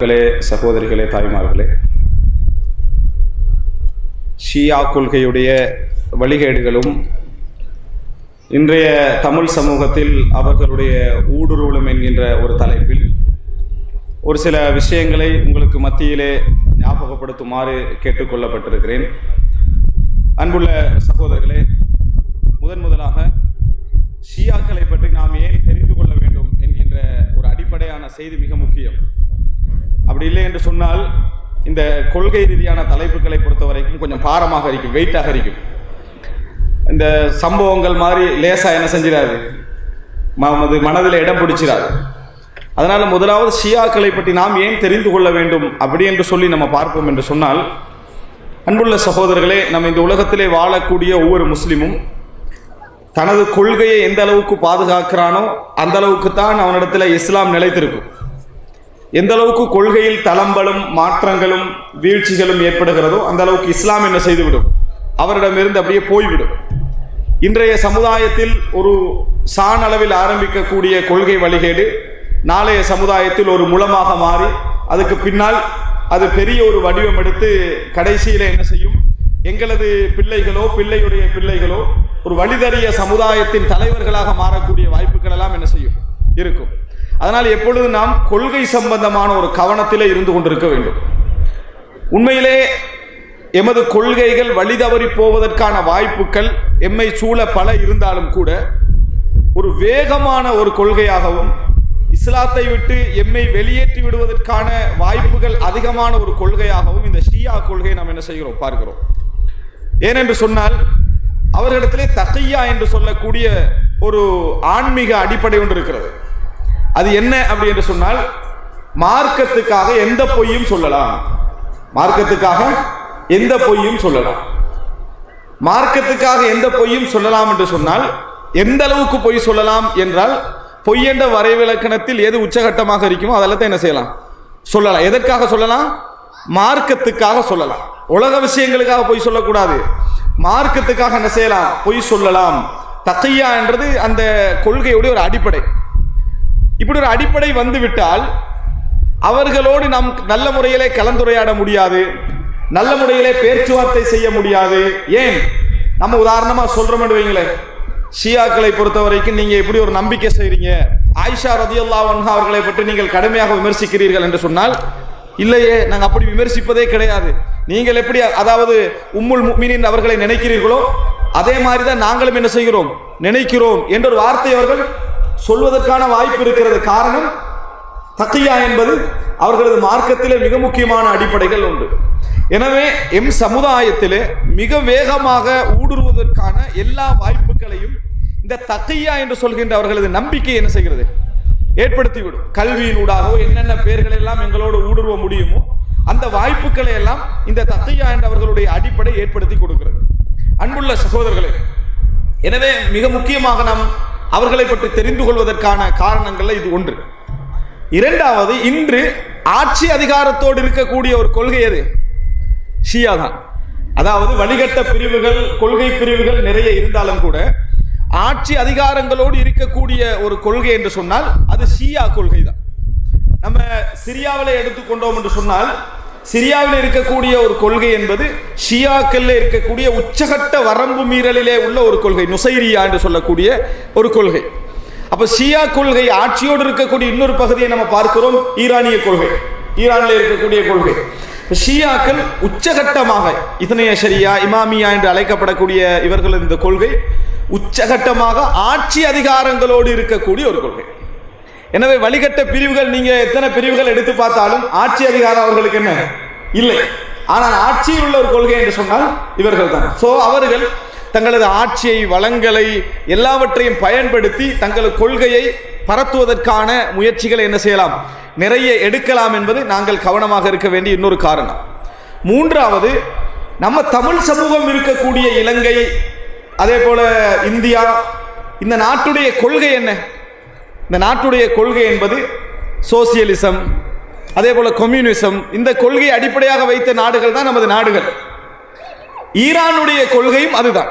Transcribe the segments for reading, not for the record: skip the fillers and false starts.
சகோதரிகளே, தாய்மார்களே, ஷியா கொள்கையுடைய வழிகேடுகளும் இன்றைய தமிழ் சமூகத்தில் அவர்களுடைய ஊடுருவலும் என்கின்ற ஒரு தலைப்பில் ஒரு சில விஷயங்களை உங்களுக்கு மத்தியிலே ஞாபகப்படுத்துமாறு கேட்டுக்கொள்ளப்பட்டிருக்கிறேன். அன்புள்ள சகோதரர்களே, முதலாக ஷியாக்களை பற்றி நாம் ஏன் தெரிந்து கொள்ள வேண்டும் என்கின்ற ஒரு அடிப்படையான செய்தி மிக முக்கியம். அப்படி இல்லை என்று சொன்னால் இந்த கொள்கை ரீதியான தலைப்புகளை பொறுத்த வரைக்கும் கொஞ்சம் பாரமாக இருக்கும், வெயிட்டாக இருக்கும். இந்த சம்பவங்கள் மாதிரி லேசாக என்ன செஞ்சிடாது, மனதில் இடம் பிடிச்சிடாது. அதனால் முதலாவது ஷியாக்களை பற்றி நாம் ஏன் தெரிந்து கொள்ள வேண்டும் அப்படி என்று சொல்லி நம்ம பார்ப்போம் என்று சொன்னால், அன்புள்ள சகோதரர்களே, நம்ம இந்த உலகத்திலே வாழக்கூடிய ஒவ்வொரு முஸ்லிமும் தனது கொள்கையை எந்த அளவுக்கு பாதுகாக்கிறானோ அந்த அளவுக்கு தான் அவனிடத்தில் இஸ்லாம் நிலைத்திருக்கும். எந்த அளவுக்கு கொள்கையில் தளம்பலும் மாற்றங்களும் வீழ்ச்சிகளும் ஏற்படுகிறதோ அந்த அளவுக்கு இஸ்லாம் என்ன செய்துவிடும், அவரிடமிருந்து அப்படியே போய்விடும். இன்றைய சமுதாயத்தில் ஒரு சான் அளவில் ஆரம்பிக்கக்கூடிய கொள்கை வழிகேடு நாளைய சமுதாயத்தில் ஒரு முலமாக மாறி அதுக்கு பின்னால் அது பெரிய ஒரு வடிவம் எடுத்து கடைசியில் என்ன செய்யும், எங்களது பிள்ளைகளோ பிள்ளையுடைய பிள்ளைகளோ ஒரு வழிதறிய சமுதாயத்தின் தலைவர்களாக மாறக்கூடிய வாய்ப்புகள் எல்லாம் என்ன செய்யும், இருக்கும். அதனால் எப்பொழுது நாம் கொள்கை சம்பந்தமான ஒரு கவனத்திலே இருந்து கொண்டிருக்க வேண்டும். உண்மையிலே எமது கொள்கைகள் வழிதவறி போவதற்கான வாய்ப்புகள் எம்மை சூழ பல இருந்தாலும் கூட ஒரு வேகமான ஒரு கொள்கையாகவும் இஸ்லாத்தை விட்டு எம்மை வெளியேற்றி விடுவதற்கான வாய்ப்புகள் அதிகமான ஒரு கொள்கையாகவும் இந்த ஷியா கொள்கையை நாம் என்ன செய்கிறோம், பார்க்கிறோம். ஏனென்று சொன்னால் அவர்களிடத்திலே தக்கியா என்று சொல்லக்கூடிய ஒரு ஆன்மீக அடிப்படை ஒன்று இருக்கிறது. அது என்ன அப்படி என்று சொன்னால், மார்க்கத்துக்காக எந்த பொய்யும் சொல்லலாம். மார்க்கத்துக்காக எந்த பொய்யும் சொல்லலாம். மார்க்கத்துக்காக எந்த பொய்யும் சொல்லலாம் என்று சொன்னால், எந்த அளவுக்கு பொய் சொல்லலாம் என்றால், பொய் என்ற வரைவிலக்கணத்தில் எது உச்சகட்டமாக இருக்குமோ அதெல்லாம் என்ன செய்யலாம், சொல்லலாம். எதற்காக சொல்லலாம்? மார்க்கத்துக்காக சொல்லலாம். உலக விஷயங்களுக்காக பொய் சொல்லக்கூடாது. மார்க்கத்துக்காக என்ன செய்யலாம், பொய் சொல்லலாம். தக்கியா என்றது அந்த கொள்கையுடைய ஒரு அடிப்படை. இப்படி ஒரு அடிப்படை வந்துவிட்டால் அவர்களோடு நாம் நல்ல முறையிலே கலந்துரையாட முடியாது, நல்ல முறையிலே பேச்சுவார்த்தை செய்ய முடியாது. ஏன், நம்ம உதாரணமா சொல்றோம் வைங்களேன், ஷியாக்களை பொறுத்த வரைக்கும் நீங்க எப்படி ஒரு நம்பிக்கை செய்றீங்க, ஆயிஷா ரலியல்லாஹு அன்ஹா அவர்களை பற்றி நீங்கள் கடுமையாக விமர்சிக்கிறீர்கள் என்று சொன்னால், இல்லையே, நாங்கள் அப்படி விமர்சிப்பதே கிடையாது. நீங்கள் எப்படி அதாவது உம்முல் முஃமினீன் அவர்களை நினைக்கிறீர்களோ அதே மாதிரி தான் நாங்களும் என்ன செய்கிறோம், நினைக்கிறோம் என்ற ஒரு வார்த்தை அவர்கள் சொல்வதற்கான வாய்ப்பு இருக்கிறது. காரணம், தக்கியா என்பது அவர்களது மார்க்கத்திலே மிக முக்கியமான அடிப்படைகள் உண்டு. எனவே எம் சமுதாயத்திலே மிக வேகமாக ஊடுருவதற்கான எல்லா வாய்ப்புகளையும் இந்த தக்கியா என்று சொல்கின்ற அவர்களது நம்பிக்கை என்ன செய்கிறது, ஏற்படுத்திவிடும். கல்வியினூடாகவோ என்னென்ன பெயர்கள் எல்லாம் எங்களோடு ஊடுருவ முடியுமோ அந்த வாய்ப்புகளை எல்லாம் இந்த தக்கியா என்ற அவர்களுடைய அடிப்படை ஏற்படுத்தி கொடுக்கிறது. அன்புள்ள சகோதரர்களே, எனவே மிக முக்கியமாக நாம் அவர்களை பற்றி தெரிந்து கொள்வதற்கான காரணங்கள் இது ஒன்று. இரண்டாவது, இன்று ஆட்சி அதிகாரத்தோடு இருக்கக்கூடிய ஒரு கொள்கை எது, ஷியா தான். அதாவது வழிகட்ட பிரிவுகள், கொள்கை பிரிவுகள் நிறைய இருந்தாலும் கூட ஆட்சி அதிகாரங்களோடு இருக்கக்கூடிய ஒரு கொள்கை என்று சொன்னால் அது ஷியா கொள்கை தான். நம்ம சிரியாவிலே எடுத்துக்கொண்டோம் என்று சொன்னால், சிரியாவில் இருக்கக்கூடிய ஒரு கொள்கை என்பது ஷியாக்களில் இருக்கக்கூடிய உச்சகட்ட வரம்பு மீறலிலே உள்ள ஒரு கொள்கை, நுசைரியா என்று சொல்லக்கூடிய ஒரு கொள்கை. அப்ப ஷியா கொள்கை ஆட்சியோடு இருக்கக்கூடிய இன்னொரு பகுதியை நம்ம பார்க்கிறோம், ஈரானிய கொள்கை, ஈரானில் இருக்கக்கூடிய கொள்கை. ஷியாக்கள் உச்சகட்டமாக இத்னைய ஷரியா, இமாமியா என்று அழைக்கப்படக்கூடிய இவர்கள் இந்த கொள்கை உச்சகட்டமாக ஆட்சி அதிகாரங்களோடு இருக்கக்கூடிய ஒரு கொள்கை. எனவே வழிகட்ட பிரிவுகள் நீங்க எத்தனை பிரிவுகள் எடுத்து பார்த்தாலும் ஆட்சி அதிகாரம் அவர்களுக்கு என்ன இல்லை. ஆனால் ஆட்சியில் உள்ள ஒரு கொள்கை என்று சொன்னால் இவர்கள் தான். சோ அவர்கள் தங்களது ஆட்சியை, வளங்களை எல்லாவற்றையும் பயன்படுத்தி தங்களது கொள்கையை பரத்துவதற்கான முயற்சிகளை என்ன செய்யலாம், நிறைய எடுக்கலாம் என்பது நாங்கள் கவனமாக இருக்க வேண்டிய இன்னொரு காரணம். மூன்றாவது, நம்ம தமிழ் சமூகம் இருக்கக்கூடிய இலங்கை, அதே போல இந்தியா, இந்த நாட்டுடைய கொள்கை என்ன? இந்த நாட்டுடைய கொள்கை என்பது சோசியலிசம், அதே போல கம்யூனிசம். இந்த கொள்கையை அடிப்படையாக வைத்த நாடுகள் தான் நமது நாடுகள். ஈரானுடைய கொள்கையும் அதுதான்.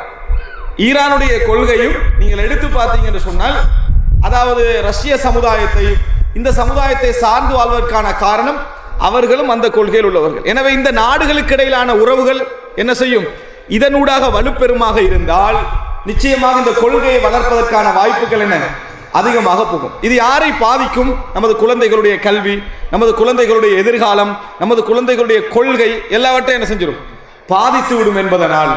ஈரானுடைய கொள்கையும் நீங்கள் எடுத்து பார்த்தீங்க என்று சொன்னால், அதாவது ரஷ்ய சமுதாயத்தை, இந்த சமுதாயத்தை சார்ந்து வாழ்வதற்கான காரணம் அவர்களும் அந்த கொள்கையில் உள்ளவர்கள். எனவே இந்த நாடுகளுக்கு இடையிலான உறவுகள் என்ன செய்யும்? இதனூடாக வலுப்பெருமாக இருந்தால் நிச்சயமாக இந்த கொள்கையை வளர்ப்பதற்கான வாய்ப்புகள் என்ன அதிகமாக போகும். இது யாரை பாதிக்கும்? நமது குழந்தைகளுடைய கல்வி, நமது குழந்தைகளுடைய எதிர்காலம், நமது குழந்தைகளுடைய கொள்கை எல்லாவற்றையும் என்ன செஞ்சிடும்? பாதித்து விடும் என்பதனால்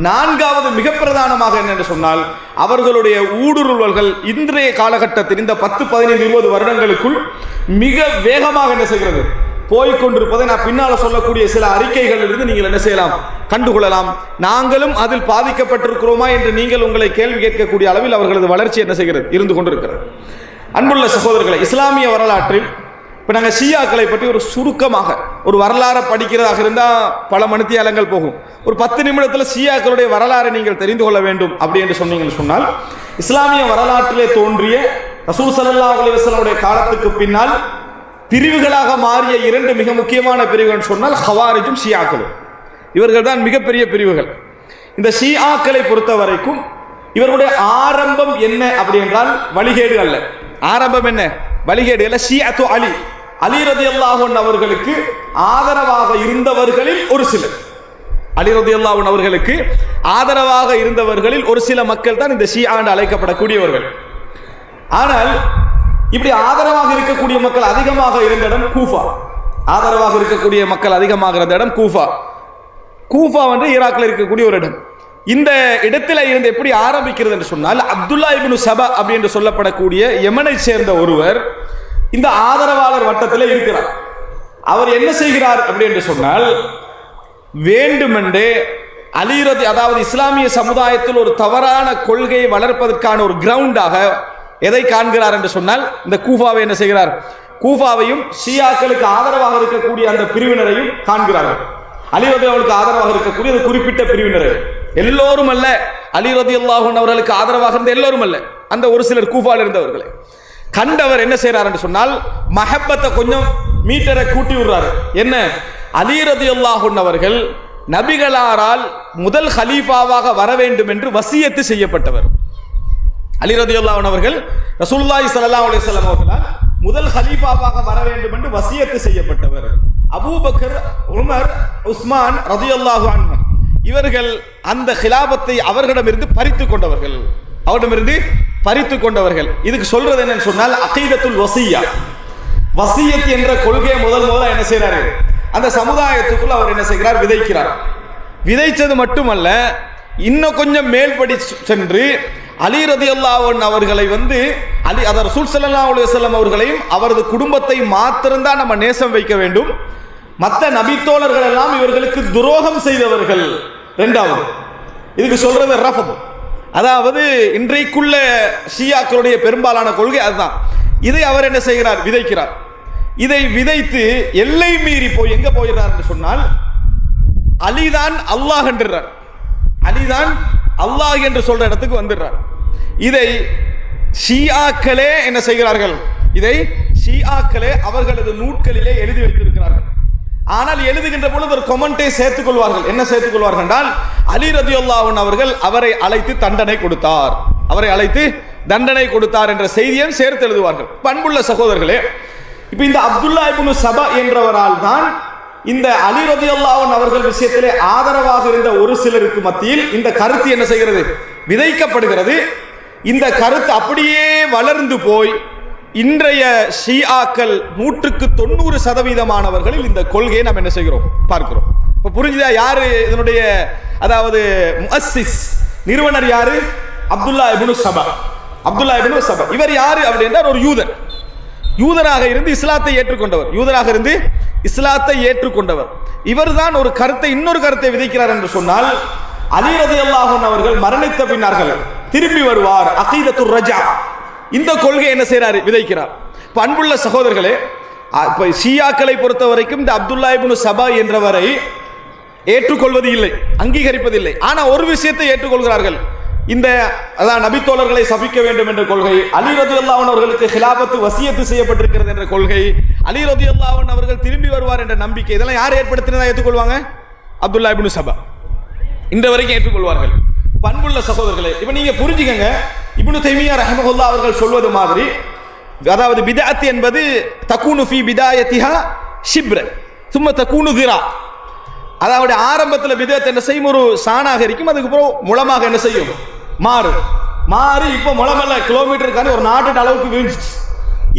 நான்காவது மிக பிரதானமாக என்னென்று சொன்னால் அவர்களுடைய ஊடுருவல்கள் இன்றைய காலகட்டத்தில் இந்த 10, 15, 20 வருடங்களுக்குள் மிக வேகமாக என்ன செய்கிறது? போய்கொண்டிருப்பதை நான் பின்னால் சொல்லக்கூடிய சில அறிக்கைகளிலிருந்து நீங்கள் என்ன செய்யலாம்? கண்டுகொள்ளலாம். நாங்களும் அதில் பாதிக்கப்பட்டிருக்கிறோமா என்று நீங்கள் உங்களை கேள்வி கேட்கக்கூடிய அளவில் அவர்களது வளர்ச்சி என்ன செய்கிறது? இருந்து கொண்டிருக்கிறது. அன்புள்ள சகோதரர்களை, இஸ்லாமிய வரலாற்றில் இப்போ நாங்கள் ஷியாக்களை பற்றி ஒரு சுருக்கமாக ஒரு வரலாறை படிக்கிறதாக இருந்தால் பல மணித்தியாலங்கள் போகும். ஒரு 10 நிமிடத்தில் ஷியாக்களுடைய வரலாறை நீங்கள் தெரிந்து கொள்ள வேண்டும் அப்படி என்று சொன்னீங்கன்னு சொன்னால், இஸ்லாமிய வரலாற்றிலே தோன்றிய ரசூல் ஸல்லல்லாஹு அலைஹி வஸல்லம் காலத்துக்கு பின்னால் பிரிவுகளாக மாறிய 2 மிக முக்கியமான பிரிவுகள் சொன்னால் ஹவாரிஜும் ஷியாக்களும். இவர்கள் தான் மிகப்பெரிய பிரிவுகள். இந்த ஷியாக்களை பொறுத்த வரைக்கும் இவர்களுடைய ஆரம்பம் என்ன அப்படி என்றால் வழிகேடு அல்ல. ஆரம்பம் என்ன? வழிகேடு அல்ல. ஷியத்து அலி, அலி ரலியல்லாஹு அன்ஹு அவர்களுக்கு ஆதரவாக இருந்தவர்களில் ஒரு சிலர், அலி ரலியல்லாஹு அன்ஹு அவர்களுக்கு ஆதரவாக இருந்தவர்களில் ஒரு சில மக்கள் தான் இந்த ஷியா என்று அழைக்கப்படக்கூடியவர்கள். ஆனால் இப்படி ஆதரவாக இருக்கக்கூடிய மக்கள் அதிகமாக இருந்த இடம் கூஃபா. ஆதரவாக இருக்கக்கூடிய மக்கள் அதிகமாக இருந்த இடம் கூஃபா. கூஃபா வந்து ஈராக்கில் இருக்கக்கூடிய ஒரு இடம். இந்த இடத்துல இருந்து எப்படி ஆரம்பிக்கிறது என்று சொன்னால், அப்துல்லா இப்னு சபா அப்படி என்று சொல்லப்படக்கூடிய யமனை சேர்ந்த ஒருவர் இந்த ஆதரவாளர் வட்டத்தில் இருக்கிறார். அவர் என்ன செய்கிறார் அப்படி என்று சொன்னால், வேண்டுமென்றே அலி ரதி, அதாவது இஸ்லாமிய சமுதாயத்தில் ஒரு தவறான கொள்கையை வளர்ப்பதற்கான ஒரு கிரவுண்டாக எதை காண்கிறார் என்று சொன்னால், இந்த கூஃபாவை என்ன செய்கிறார்? கூஃபாவையும் ஷியாக்களுக்கு ஆதரவாக இருக்கக்கூடிய அந்த பிரிவினரையும் காண்கிறார்கள். அலி ரலியல்லாஹு ஆதரவாக இருக்கக்கூடிய ஒரு குறிப்பிட்ட பிரிவினரை, எல்லோரும் அல்ல, அலி ரலியல்லாஹு அவர்களுக்கு ஆதரவாக இருந்த எல்லோரும் அல்ல, அந்த ஒரு சிலர் கூஃபாவில் இருந்தவர்களை கண்டவர் என்ன செய்யறார் என்று சொன்னால், மஹப்பத்தை கொஞ்சம் மீட்டரை கூட்டி விடுறாரு. என்ன? அலி ரலியல்லாஹு அவர்கள் நபிகளாரால் முதல் ஹலீஃபாவாக வர வேண்டும் என்று வசியத்து செய்யப்பட்டவர். அலி ரலியல்லாஹு அன்ஹு அவர்கள் ரசூலுல்லாஹி ஸல்லல்லாஹு அலைஹி வஸல்லம் அவர்களால் முதல் ஹலீஃபாவாக வர வேண்டும் என்று வசியத்து செய்யப்பட்டவர். அபூபக்கர், உமர், உஸ்மான் ரலியல்லாஹு அன்ஹு இவர்கள் அந்த ஹிலாபத்தை அவர்களிடமிருந்து பறித்துக் கொண்டவர்கள். அவரிடமிருந்து பறித்துக் கொண்டவர்கள். இதுக்கு சொல்றது என்னன்னு சொன்னால், அகீதத்துல் வசிய்யா, வசியத் என்ற கொள்கையை முதல்ல என்ன செய்யறாரு? அந்த சமுதாயத்துக்குள் அவர் என்ன செய்கிறார்? விதைக்கிறார். விதைச்சது மட்டுமல்ல, இன்னும் கொஞ்சம் மேல்படி சென்று அலி ரலியல்லாஹு அன்ஹு அவர்களை அலி, அத ரசூல் ஸல்லல்லாஹு அலைஹி வஸல்லம் அவர்களையும் அவரது குடும்பத்தை மாத்திரம்தான் நம்ம நேசம் வைக்க வேண்டும், மற்ற நபித்தோழர்கள் எல்லாம் இவர்களுக்கு துரோகம் செய்தவர்கள். இரண்டாவது இதுக்கு சொல்றது ரஃபத், அதாவது இன்றைக்குள்ள ஷியாக்களுடைய பெரும்பாலான கொள்கை அதுதான். இதை அவர் என்ன செய்கிறார்? விதைக்கிறார். இதை விதைத்து எல்லை மீறி போய் எங்க போகிறார் என்று சொன்னால், அலிதான் அல்லாஹ் என்றார், அலிதான் அல்லாஹ் என்று சொல்ற இடத்துக்கு வந்துடுறார். இதை ஷியாக்களே என்ன செய்கிறார்கள்? இதை ஷியாக்களே அவர்களது நூட்களிலே எழுதி வைத்திருக்கிறார்கள். ஆனால் எழுதுகின்ற பொழுது ஒரு கொமெண்டை சேர்த்துக் கொள்வார்கள். என்ன சேர்த்துக் கொள்வார்கள் என்றால், அலி ரலியல்லாஹு அன்ஹு அவர்கள் அவரை அழைத்து தண்டனை கொடுத்தார், அவரை அழைத்து தண்டனை கொடுத்தார் என்ற செய்தியை சேர்த்து எழுதுவார்கள். பண்புள்ள சகோதரர்களே, இப்ப இந்த அப்துல்லா இப்னு சபா என்றவரால் தான் இந்த அலி ரலியல்லாஹு அன்ஹு அவர்கள் விஷயத்திலே ஆதரவாக இருந்த ஒரு சிலருக்கு மத்தியில் இந்த கருத்து என்ன செய்கிறது? விதைக்கப்படுகிறது. இந்த கருத்து அப்படியே வளர்ந்து போய் இன்றைய ஷியாக்கள் 190% இந்த கொள்கையை நாம் என்ன செய்கிறோம்? பார்க்கிறோம். இப்ப புரிஞ்சுதா யாரு இதனுடைய, அதாவது முஅஸ்ஸிஸ், நிறுவனர் யாரு? அப்துல்லா இப்னு சபா. அப்துல்லா இப்னு சபா இவர் யாரு அப்படின்னா ஒரு யூதர், யூதராக இருந்து இஸ்லாத்தை ஏற்றுக்கொண்டவர், யூதராக இருந்து இஸ்லாத்தை ஏற்றுக்கொண்டவர். இவர்தான் ஒரு கருத்தை, இன்னொரு கருத்தை விதைக்கிறார் என்று சொன்னால், அலி ரலியல்லாஹு அன்ஹு அவர்கள் மரணித்த பின்னார்கள் திரும்பி வருவார், அகீதத்துர் ரஜா, இந்த கொள்கை என்ன செய்யறாரு? விதைக்கிறார். அன்புள்ள சகோதரர்களே, இப்ப ஷியாக்களை பொறுத்த வரைக்கும் இந்த அப்துல்லா இப்னு சபா என்றவரை ஏற்றுக்கொள்வது இல்லை, அங்கீகரிப்பதில்லை. ஆனா ஒரு விஷயத்தை ஏற்றுக்கொள்கிறார்கள், இந்த அதான் நபித்தோழர்களை சபிக்க வேண்டும் என்ற கொள்கை, அலி ரலியல்லாஹு அன்ஹு அவர்களுக்கு ஹிலாபத்து வசியத்து செய்யப்பட்டிருக்கிறது என்ற கொள்கை, அலி ரலியல்லாஹு அன்ஹு அவர்கள் திரும்பி வருவார் என்ற நம்பிக்கை, இதெல்லாம் யார் ஏற்படுத்தினதா ஏற்றுக்கொள்வாங்க? அப்துல்லா இப்னு சபா இன்று வரைக்கும் ஏற்றுக்கொள்வார்கள். பண்புள்ள சகோதரர்களே, இப்ப நீங்க புரிஞ்சுக்கங்க, இப்னு தைமியா ரஹ்மஹுல்லாஹ் அவர்கள் சொல்வது மாதிரி, அதாவது பிதஅத் என்பது தகுனு ஃபீ பிதாயத்திஹா ஷிப்ர சும்ம தகூனு திரா. அதாவது ஆரம்பத்தில் பிதஅத் என்ன செய்யும், ஒரு சாணாக இருக்கும், அதுக்கப்புறம் முளமாக என்ன செய்யும், மாறி இப்போ முளமல்ல கிலோமீட்டருக்கான ஒரு நாட்டு அளவுக்கு வீழ்ச்சி.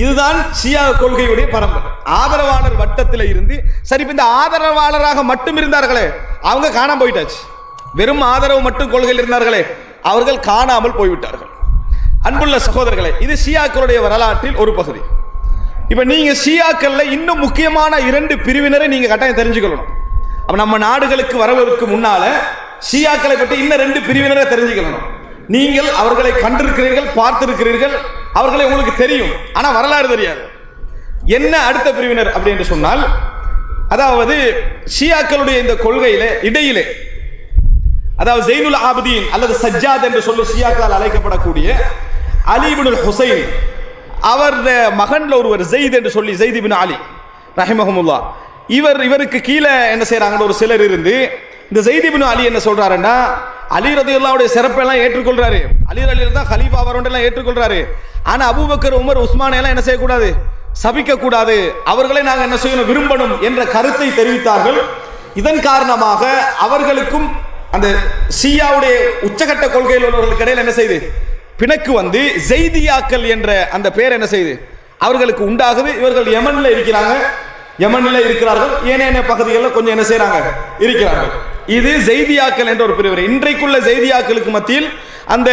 இதுதான் ஷியா கொள்கையுடைய பரம்பரை. ஆதரவாளர் வட்டத்தில் இருந்து சரி, இந்த ஆதரவாளராக மட்டும் இருந்தார்களே அவங்க காணாம போயிட்டாச்சு. வெறும் ஆதரவு மட்டும் கொள்கையில் இருந்தார்களே அவர்கள் காணாமல் போய்விட்டார்கள். அன்புள்ள சகோதரர்களே, இது ஷியாக்களுடைய வரலாற்றில் ஒரு பகுதி. இப்ப நீங்க ஷியாக்கள்ல இன்னும் முக்கியமான 2 பிரிவினரை நீங்க கட்டாயம் தெரிஞ்சுக்கணும். அப்ப நம்ம நாடுகளுக்கு வரவதற்கு முன்னால ஷியாக்களை பற்றி இன்னும் 2 பிரிவினரை தெரிஞ்சுக்கணும். நீங்கள் அவர்களை கண்டிருக்கிறீர்கள், பார்த்திருக்கிறீர்கள், அவர்களை உங்களுக்கு தெரியும், ஆனா வரலாறு தெரியாது. என்ன அடுத்த பிரிவினர் அப்படி என்று சொன்னால், அதாவது ஷியாக்களுடைய இந்த கொள்கையில இடையிலே, அதாவது ஜெய்னுல் ஆபிதீன் அல்லது சஜ்ஜாத் என்று சொல்லி ஷியாக்களால் அழைக்கப்படக்கூடிய அலி இப்னுல் ஹுசைன் அவருடைய மகன்ல ஒருவர் ஜெயித் என்று சொல்லி, ஜெயித் இப்னு அலி ரஹிமஹுமுல்லாஹ், இவருக்கு கீழே என்ன செய்யறாங்க ஒரு சிலர் இருந்து இந்த ஜெயித் இப்னு அலி என்ன சொல்றாருன்னா, அலி ரலியல்லாஹுடைய சிறப்பெல்லாம் ஏற்றுக்கொள்றாரு, அலி ரலியல்லாஹு தான் கலீஃபா வரணும்னு ஏற்றுக்கொள்றாரு. ஆனா அபூபக்கர், உமர், உஸ்மான் எல்லாம் என்ன செய்யக்கூடாது, சபிக்க கூடாது, அவர்களை நாங்கள் என்ன செய்யணும், விரும்பணும் என்ற கருத்தை தெரிவித்தார்கள். இதன் காரணமாக அவர்களுக்கும் அந்த ஷியாவுடைய உச்சகட்ட கொள்கையில் உள்ளவர்களுக்கு இடையில் என்ன செய்து பிணக்கு வந்து ஜெய்தியாக்கள் என்ற அந்த பெயர் என்ன செய்து அவர்களுக்கு உண்டாகுது. இவர்கள் யமன்ல இருக்கிறார்கள், ஏனைய பகுதிகளில் கொஞ்சம் என்ன செய்யறாங்க இருக்கிறார்கள். இது ஜெய்தியாக்கள் என்ற ஒரு பிரிவு. இன்றைக்குள்ள ஜெய்தியாக்களுக்கு மத்தியில் அந்த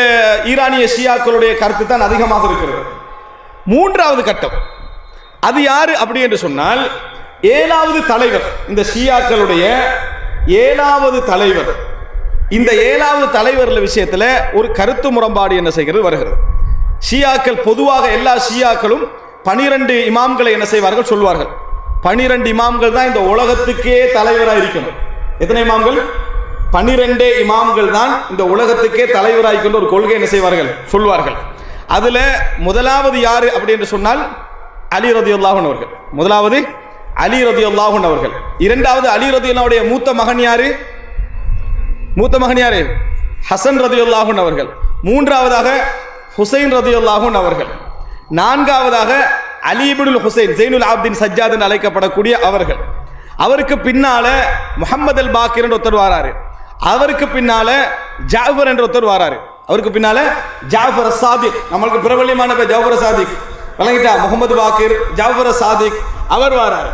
ஈரானிய ஷியாக்களுடைய கருத்து தான் அதிகமாக இருக்கிறது. 3வது கட்டம் அது யாரு அப்படி என்று சொன்னால், 7வது தலைவர், இந்த ஷியாக்களுடைய 7வது தலைவர். இந்த 7வது தலைவர் விஷயத்தில் ஒரு கருத்து முரண்பாடு என்ன செய்கிறது வருகிறது. ஷியாக்கள் பொதுவாக எல்லா ஷியாக்களும் 12 இமாம்களை என்ன செய்வார்கள் சொல்வார்கள். 12 இமாம்கள் தான் இந்த உலகத்துக்கே தலைவராக இருக்கணும். எத்தனை இமாம்கள்? 12 இமாம்கள் தான் இந்த உலகத்துக்கே தலைவராக கொண்டு ஒரு கொள்கை என்ன செய்வார்கள் சொல்வார்கள். அதுல முதலாவது யாரு அப்படி என்று சொன்னால் அலி ரலியல்லாஹு அன்ஹு அவர்கள். முதலாவது அலி ரலியல்லாஹு அன்ஹு அவர்கள். 2வது அலி ரலியல்லாஹுடைய மூத்த மகன் யாரு? ஹசன் ரலியல்லாஹு அன்ஹு அவர்கள். 3வதாக ஹுசைன் ரலியல்லாஹு அன்ஹு அவர்கள். 4வதாக அலி இப்னுல் ஹுசைன் ஜெய்னுல் ஆபிதீன் சஜ்ஜாத் என்று அழைக்கப்படக்கூடிய அவர்கள். அவருக்கு பின்னால முஹம்மது அல் பாக்கிர் என்ற ஒருத்தர் வராரு. அவருக்கு பின்னால ஜாஃபர் என்ற ஒருத்தர் வராரு. அவருக்கு பின்னால ஜாஃபர் சாதிக், நம்மளுக்கு பிரபல்யமான பேர் ஜாஃபர் சாதிக் வழங்கிட்டா. முகமது பாக்கிர், ஜாஃபர் சாதிக் அவர் வராரு.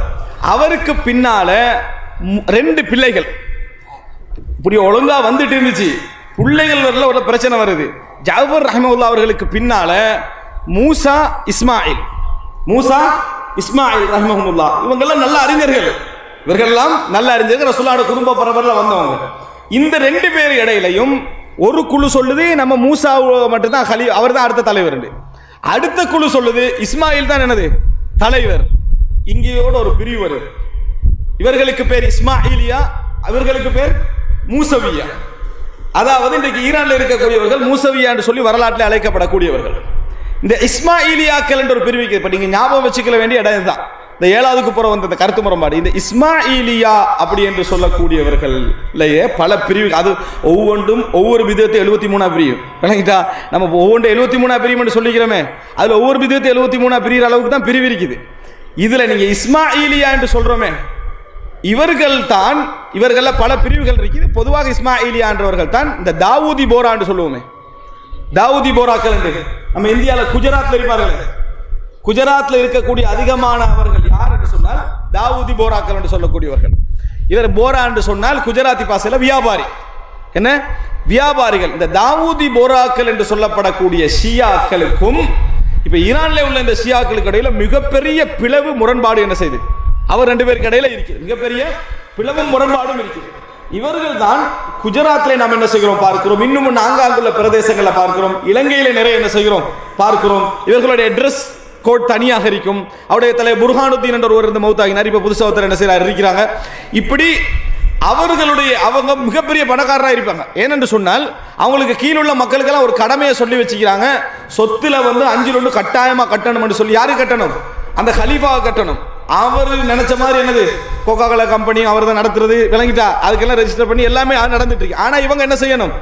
அவருக்கு பின்னால 2 பிள்ளைகள் இப்படி ஒழுங்கா வந்துட்டு இருந்துச்சு. பிள்ளைகள் வரல ஒரு பிரச்சனை வருது. ஜாஃபர் ரஹ்மத்துல்லாஹி அவர்களுக்கு பின்னால மூசா இஸ்மாயில் ரஹ்மத்துல்லாஹ், இவங்கெல்லாம் நல்ல அறிஞர்கள். இவர்களெல்லாம் நல்ல அறிஞர்கள், ரசூலுல்லாஹ்வுடைய குடும்ப பரம்பரையில் வந்தவங்க. இந்த 2 பேர் இடையிலையும் ஒரு குழு சொல்லுது நம்ம மூசா மட்டும்தான் அவர் தான் அடுத்த தலைவர். அடுத்த குழு சொல்லுது இஸ்மாயில் தான் என்னது தலைவர். இங்கேயோட ஒரு பிரிவு வருது. இவர்களுக்கு பேர் இஸ்மாயிலியா, அவர்களுக்கு பேர் மூசவியா. அதாவது இன்றைக்கு ஈரான்ல இருக்கக்கூடியவர்கள் மூசவியா என்று சொல்லி வரலாற்றில் அழைக்கப்படக்கூடியவர்கள். இந்த இஸ்மாயிலியாக்கள் என்ற ஒரு பிரிவுக்கு இப்ப நீங்க ஞாபகம் வச்சுக்க வேண்டிய இடம் தான். இந்த 7வதுக்கு புறம் வந்த கருத்து முரண்பாடு. இந்த இஸ்மாயிலியா அப்படி என்று சொல்லக்கூடியவர்களையே பல பிரிவு, அது ஒவ்வொன்றும் ஒவ்வொரு விதத்தை 73 பிரிவு விளங்கிட்டா. நம்ம ஒவ்வொன்று 73 பிரிவு என்று சொல்லிக்கிறோமே, அதுல ஒவ்வொரு விதத்தை 73 பிரிவு அளவுக்கு தான் பிரிவு இருக்குது. இதுல நீங்க இஸ்மாயிலியா என்று சொல்றோமே, இவர்கள பல பிரிவுகள் இருக்குது. பொதுவாக இஸ்மாயிலியா என்றவர்கள் தான் இந்த தாவூதி போரா என்று சொல்லுவோமே, தாவூதி போராக்கள் என்று நம்ம இந்தியாவில் குஜராத்ல இருப்பார்கள். குஜராத்ல இருக்கக்கூடிய அதிகமான அவர்கள் யார் என்று சொன்னால் தாவூதி போராக்கள் என்று சொல்லக்கூடியவர்கள். இவர் போரா என்று சொன்னால் குஜராத்தி பாசையில வியாபாரி, என்ன வியாபாரிகள். இந்த தாவூதி போராக்கள் என்று சொல்லப்படக்கூடிய ஷியாக்களுக்கும் இப்ப ஈரான்ல உள்ள இந்த ஷியாக்களுக்கு இடையில மிகப்பெரிய பிளவு முரண்பாடு என்ன செய்து அவர் 2 பேருக்கு இடையில இருக்கிறது. மிகப்பெரிய பிளவும் முரண்பாடும் இருக்குது. இவர்கள் தான் குஜராத்ல நாம் என்ன செய்கிறோம் பார்க்கிறோம், இன்னும் ஆங்காங்குள்ள பிரதேசங்களை பார்க்கிறோம், இலங்கையில நிறைய என்ன செய்கிறோம் பார்க்கிறோம். இவர்களுடைய ட்ரெஸ் கோட் தனியாக இருக்கும். அவருடைய தலை புர்ஹானுத்தீன் என்ற ஒருவர் இந்த மௌத்தாகினார். இப்ப புதுசா ஒருத்தர் என்ன செய்யறாரு இருக்கிறாங்க. இப்படி அவங்க மிகப்பெரிய பணக்காரராக இருப்பாங்க. ஏனென்று சொன்னால் அவங்களுக்கு கீழுள்ள மக்களுக்கெல்லாம் ஒரு கடமையை சொல்லி வச்சுக்கிறாங்க. சொத்துல 5 கட்டாயமா கட்டணும் என்று சொல்லி யாரு கட்டணும்? அந்த கலீஃபா கட்டணும். அவர் நினைச்ச மாதிரி என்னது கோகா கோலா கம்பெனி அவர் தான் நடத்துறது விளங்கிட்டா. அதுக்கெல்லாம் ரெஜிஸ்டர் பண்ணி எல்லாமே நடந்துட்டு இருக்கு. ஆனா இவங்க என்ன செய்யணும்?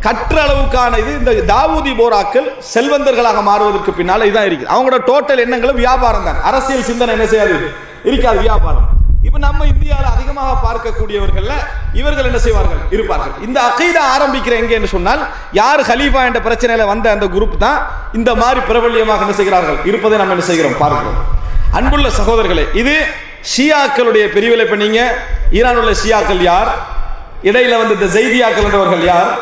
கற்ற அளவுக்கான இது இந்த தாவூதி போராக்கள் செல்வந்தர்களாக மாறுவதற்கு பின்னால இதான் இருக்கு. அவங்களோட டோட்டல் எண்ணங்களும் வியாபாரம் தான். அரசியல் சிந்தனை என்ன செய்யாது இருக்காது, வியாபாரம். இப்ப நம்ம இந்தியாவில் அதிகமாக பார்க்கக்கூடியவர்கள் இவர்கள் என்ன செய்வார்கள் இருப்பார்கள். இந்த அகீதா ஆரம்பிக்கிற எங்க என்று சொன்னால் யார் ஹலீஃபா என்ற பிரச்சனையில வந்த அந்த குரூப் தான் இந்த மாதிரி பிரபல்யமாக என்ன செய்கிறார்கள் இருப்பதை நம்ம என்ன செய்கிறோம் பார்க்கிறோம். அன்புள்ள சகோதரர்களே, இது ஷியாக்களுடைய பிரிவில். இப்ப நீங்க ஈரான் உள்ள ஷியாக்கள் யார், இடையில வந்து இந்த ஜெய்தியாக்கள் என்றவர்கள் யார்,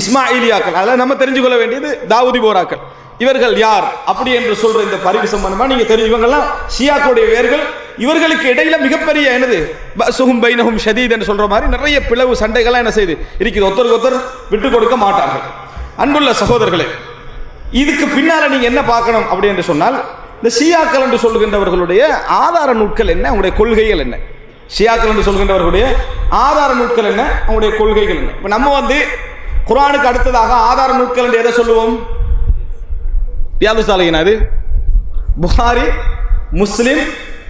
இஸ்மாயிலியாக்கள், அதெல்லாம் நம்ம தெரிஞ்சு கொள்ள வேண்டியது தாவூதி போராக்கள் இவர்கள் யார் அப்படி என்று சொல்ற இந்த பரிவு சம்பந்தமா நீங்க தெரியும். இவங்கெல்லாம் ஷியாக்களுடைய வேர்கள். இவர்களுக்கு இடையில மிகப்பெரிய என்னது பசுகும் பைனஹும் ஷதீத் என்று சொல்ற மாதிரி நிறைய பிளவு சண்டைகள்லாம் என்ன செய்து இருக்குது. ஒருத்தருக்கு ஒருத்தர் விட்டு கொடுக்க மாட்டார்கள். அன்புள்ள சகோதரர்களே, இதுக்கு பின்னால நீங்க என்ன பார்க்கணும் அப்படி என்று சொன்னால் இந்த ஷியாக்கள் என்று சொல்கின்றவர்களுடைய ஆதார நூட்கள் என்ன, அவங்களுடைய கொள்கைகள் என்ன, ஷியாக்கள் என்று சொல்கின்றவர்களுடைய ஆதார நூட்கள் என்ன, அவங்களுடைய கொள்கைகள் என்ன. இப்ப நம்ம வந்து குர்ஆனுக்கு அடுத்ததாக ஆதார நூட்கள் என்று எதை சொல்லுவோம்? ரியாது சாலிஹீன், அது புகாரி, முஸ்லிம்,